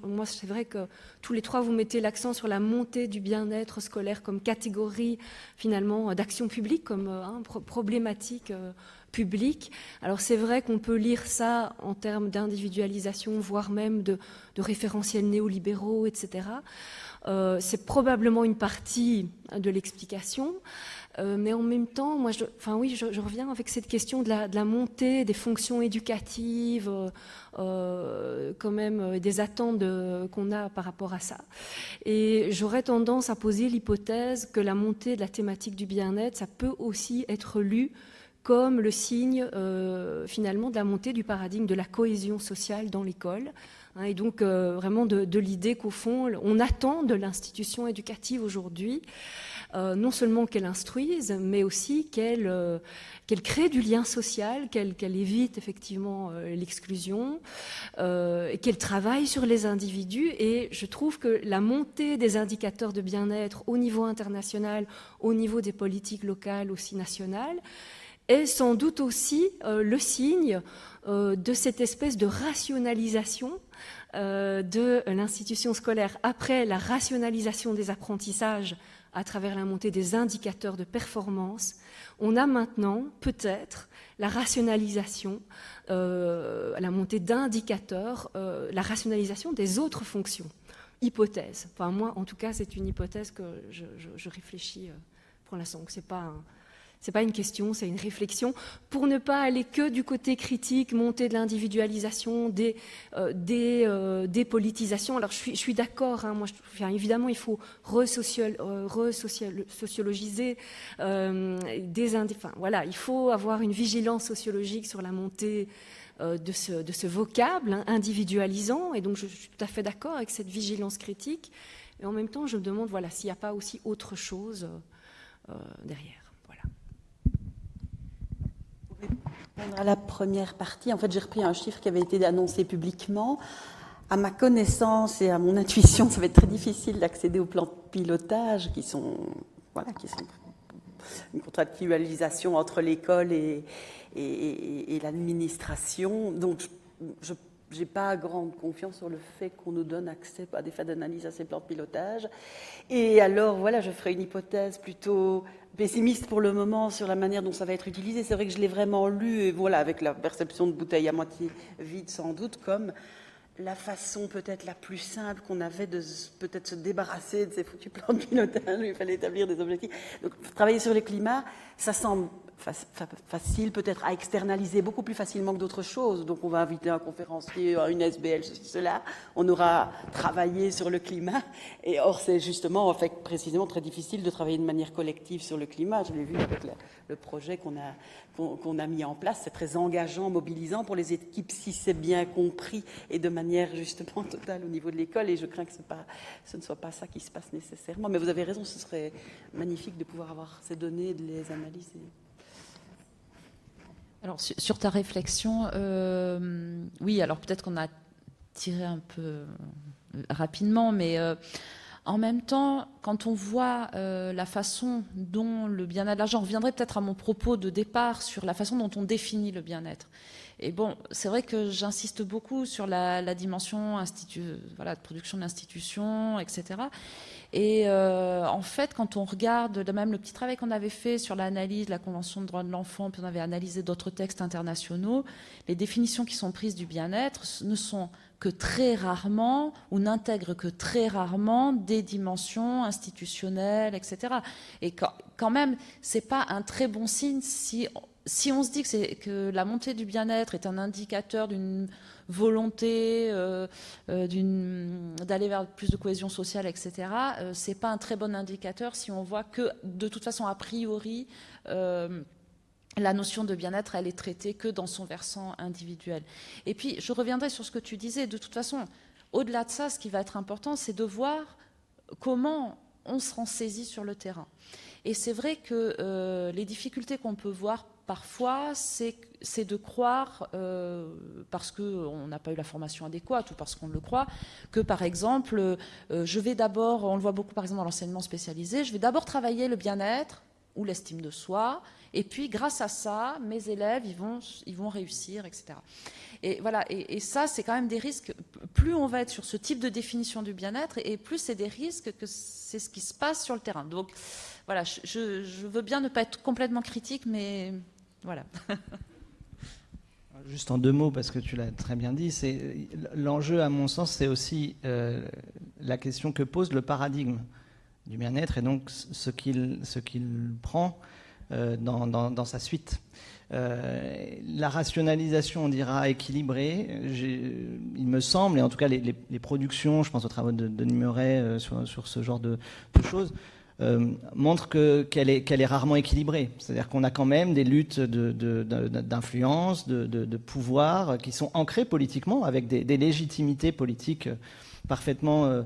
moi c'est vrai que tous les trois, vous mettez l'accent sur la montée du bien-être scolaire comme catégorie finalement d'action publique, comme problématique publique. Alors c'est vrai qu'on peut lire ça en termes d'individualisation, voire même de référentiels néolibéraux, etc. C'est probablement une partie de l'explication. Mais en même temps, moi, je reviens avec cette question de la montée des fonctions éducatives, quand même des attentes qu'on a par rapport à ça. Et j'aurais tendance à poser l'hypothèse que la montée de la thématique du bien-être, ça peut aussi être lu comme le signe finalement de la montée du paradigme de la cohésion sociale dans l'école. Et donc vraiment de l'idée qu'au fond, on attend de l'institution éducative aujourd'hui non seulement qu'elle instruise, mais aussi qu'elle crée du lien social, qu'elle évite effectivement l'exclusion, et qu'elle travaille sur les individus. Et je trouve que la montée des indicateurs de bien-être au niveau international, au niveau des politiques locales, aussi nationales, est sans doute aussi le signe de cette espèce de rationalisation de l'institution scolaire. Après la rationalisation des apprentissages à travers la montée des indicateurs de performance, on a maintenant peut-être la rationalisation, la montée d'indicateurs, la rationalisation des autres fonctions. Hypothèse. Enfin, moi, en tout cas, c'est une hypothèse que je réfléchis pour l'instant. Donc, c'est pas une question, c'est une réflexion, pour ne pas aller que du côté critique, montée de l'individualisation, des politisations. Alors je suis d'accord, moi, évidemment il faut re-sociologiser il faut avoir une vigilance sociologique sur la montée de ce vocable individualisant, et donc je suis tout à fait d'accord avec cette vigilance critique, et en même temps je me demande s'il n'y a pas aussi autre chose derrière. À la première partie, en fait, j'ai repris un chiffre qui avait été annoncé publiquement. À ma connaissance et à mon intuition, ça va être très difficile d'accéder aux plans de pilotage qui sont une contractualisation entre l'école et l'administration. Donc, je n'ai pas grande confiance sur le fait qu'on nous donne accès à des fins d'analyse à ces plans de pilotage. Et alors, je ferai une hypothèse plutôt pessimiste pour le moment sur la manière dont ça va être utilisé. C'est vrai que je l'ai vraiment lu, et avec la perception de bouteille à moitié vide sans doute, comme la façon peut-être la plus simple qu'on avait de peut-être se débarrasser de ces foutus plans de pilotage où il fallait établir des objectifs. Donc, travailler sur le climat, ça semble facile peut-être à externaliser beaucoup plus facilement que d'autres choses. Donc on va inviter un conférencier, une SBL, cela. On aura travaillé sur le climat. Et or, c'est justement, en fait, précisément très difficile de travailler de manière collective sur le climat. Je l'ai vu avec le projet qu'on a mis en place. C'est très engageant, mobilisant pour les équipes, si c'est bien compris et de manière justement totale au niveau de l'école. Et je crains que ce ne soit pas ça qui se passe nécessairement. Mais vous avez raison, ce serait magnifique de pouvoir avoir ces données et de les analyser. Alors, sur ta réflexion, oui, alors peut-être qu'on a tiré un peu rapidement, mais en même temps, quand on voit la façon dont le bien-être, là j'en reviendrai peut-être à mon propos de départ sur la façon dont on définit le bien-être. Et bon, c'est vrai que j'insiste beaucoup sur la dimension de production d'institutions, etc. Et en fait, quand on regarde même le petit travail qu'on avait fait sur l'analyse de la Convention des droits de l'enfant, puis on avait analysé d'autres textes internationaux, les définitions qui sont prises du bien-être ne sont que très rarement, ou n'intègrent que très rarement des dimensions institutionnelles, etc. Et quand même, c'est pas un très bon signe si on se dit que la montée du bien-être est un indicateur d'une volonté d'aller vers plus de cohésion sociale, etc., c'est pas un très bon indicateur si on voit que, de toute façon, a priori, la notion de bien-être, elle est traitée que dans son versant individuel. Et puis, je reviendrai sur ce que tu disais. De toute façon, au-delà de ça, ce qui va être important, c'est de voir comment on se rend saisi sur le terrain. Et c'est vrai que les difficultés qu'on peut voir parfois, c'est de croire, parce qu'on n'a pas eu la formation adéquate ou parce qu'on le croit, que par exemple, je vais d'abord, on le voit beaucoup par exemple dans l'enseignement spécialisé, je vais d'abord travailler le bien-être ou l'estime de soi, et puis grâce à ça, mes élèves, ils vont réussir, etc. Et voilà, et ça, c'est quand même des risques. Plus on va être sur ce type de définition du bien-être, et plus c'est des risques que c'est ce qui se passe sur le terrain. Donc voilà, je veux bien ne pas être complètement critique, mais voilà. Juste en 2 mots, parce que tu l'as très bien dit, l'enjeu, à mon sens, c'est aussi la question que pose le paradigme du bien-être et donc ce qu'il prend dans sa suite. La rationalisation, on dira, équilibrée, il me semble, et en tout cas les productions, je pense aux travaux de Denis Meuret sur ce genre de choses, montre qu'elle est rarement équilibrée. C'est-à-dire qu'on a quand même des luttes d'influence, de pouvoir qui sont ancrées politiquement, avec des légitimités politiques parfaitement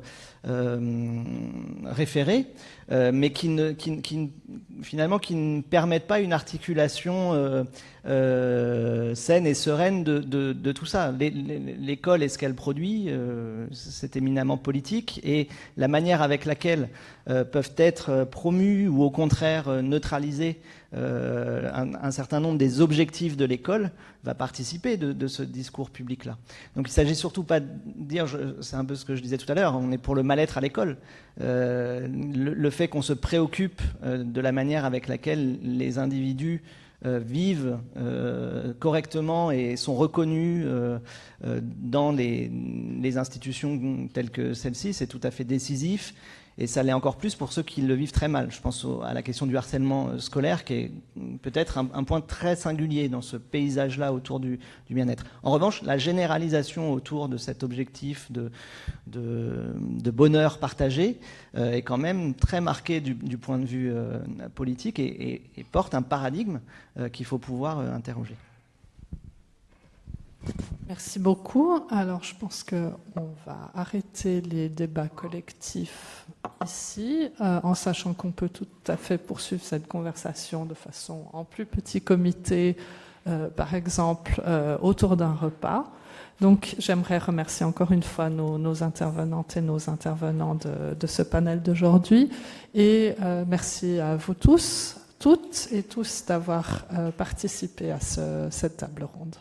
référées, mais qui finalement qui ne permettent pas une articulation saine et sereine de tout ça. L'école et ce qu'elle produit, c'est éminemment politique, et la manière avec laquelle peuvent être promus ou au contraire neutralisés un certain nombre des objectifs de l'école va participer de ce discours public-là. Donc il ne s'agit surtout pas de dire, c'est un peu ce que je disais tout à l'heure, on est pour le mal-être à l'école. Le fait qu'on se préoccupe de la manière avec laquelle les individus vivent correctement et sont reconnus dans les institutions telles que celle-ci, c'est tout à fait décisif. Et ça l'est encore plus pour ceux qui le vivent très mal. Je pense à la question du harcèlement scolaire, qui est peut-être un point très singulier dans ce paysage-là autour du bien-être. En revanche, la généralisation autour de cet objectif de bonheur partagé est quand même très marquée du point de vue politique et porte un paradigme qu'il faut pouvoir interroger. Merci beaucoup. Alors, je pense qu'on va arrêter les débats collectifs ici, en sachant qu'on peut tout à fait poursuivre cette conversation de façon en plus petit comité, par exemple, autour d'un repas. Donc, j'aimerais remercier encore une fois nos intervenantes et nos intervenants de ce panel d'aujourd'hui. Et merci à vous tous, toutes et tous, d'avoir participé à cette table ronde.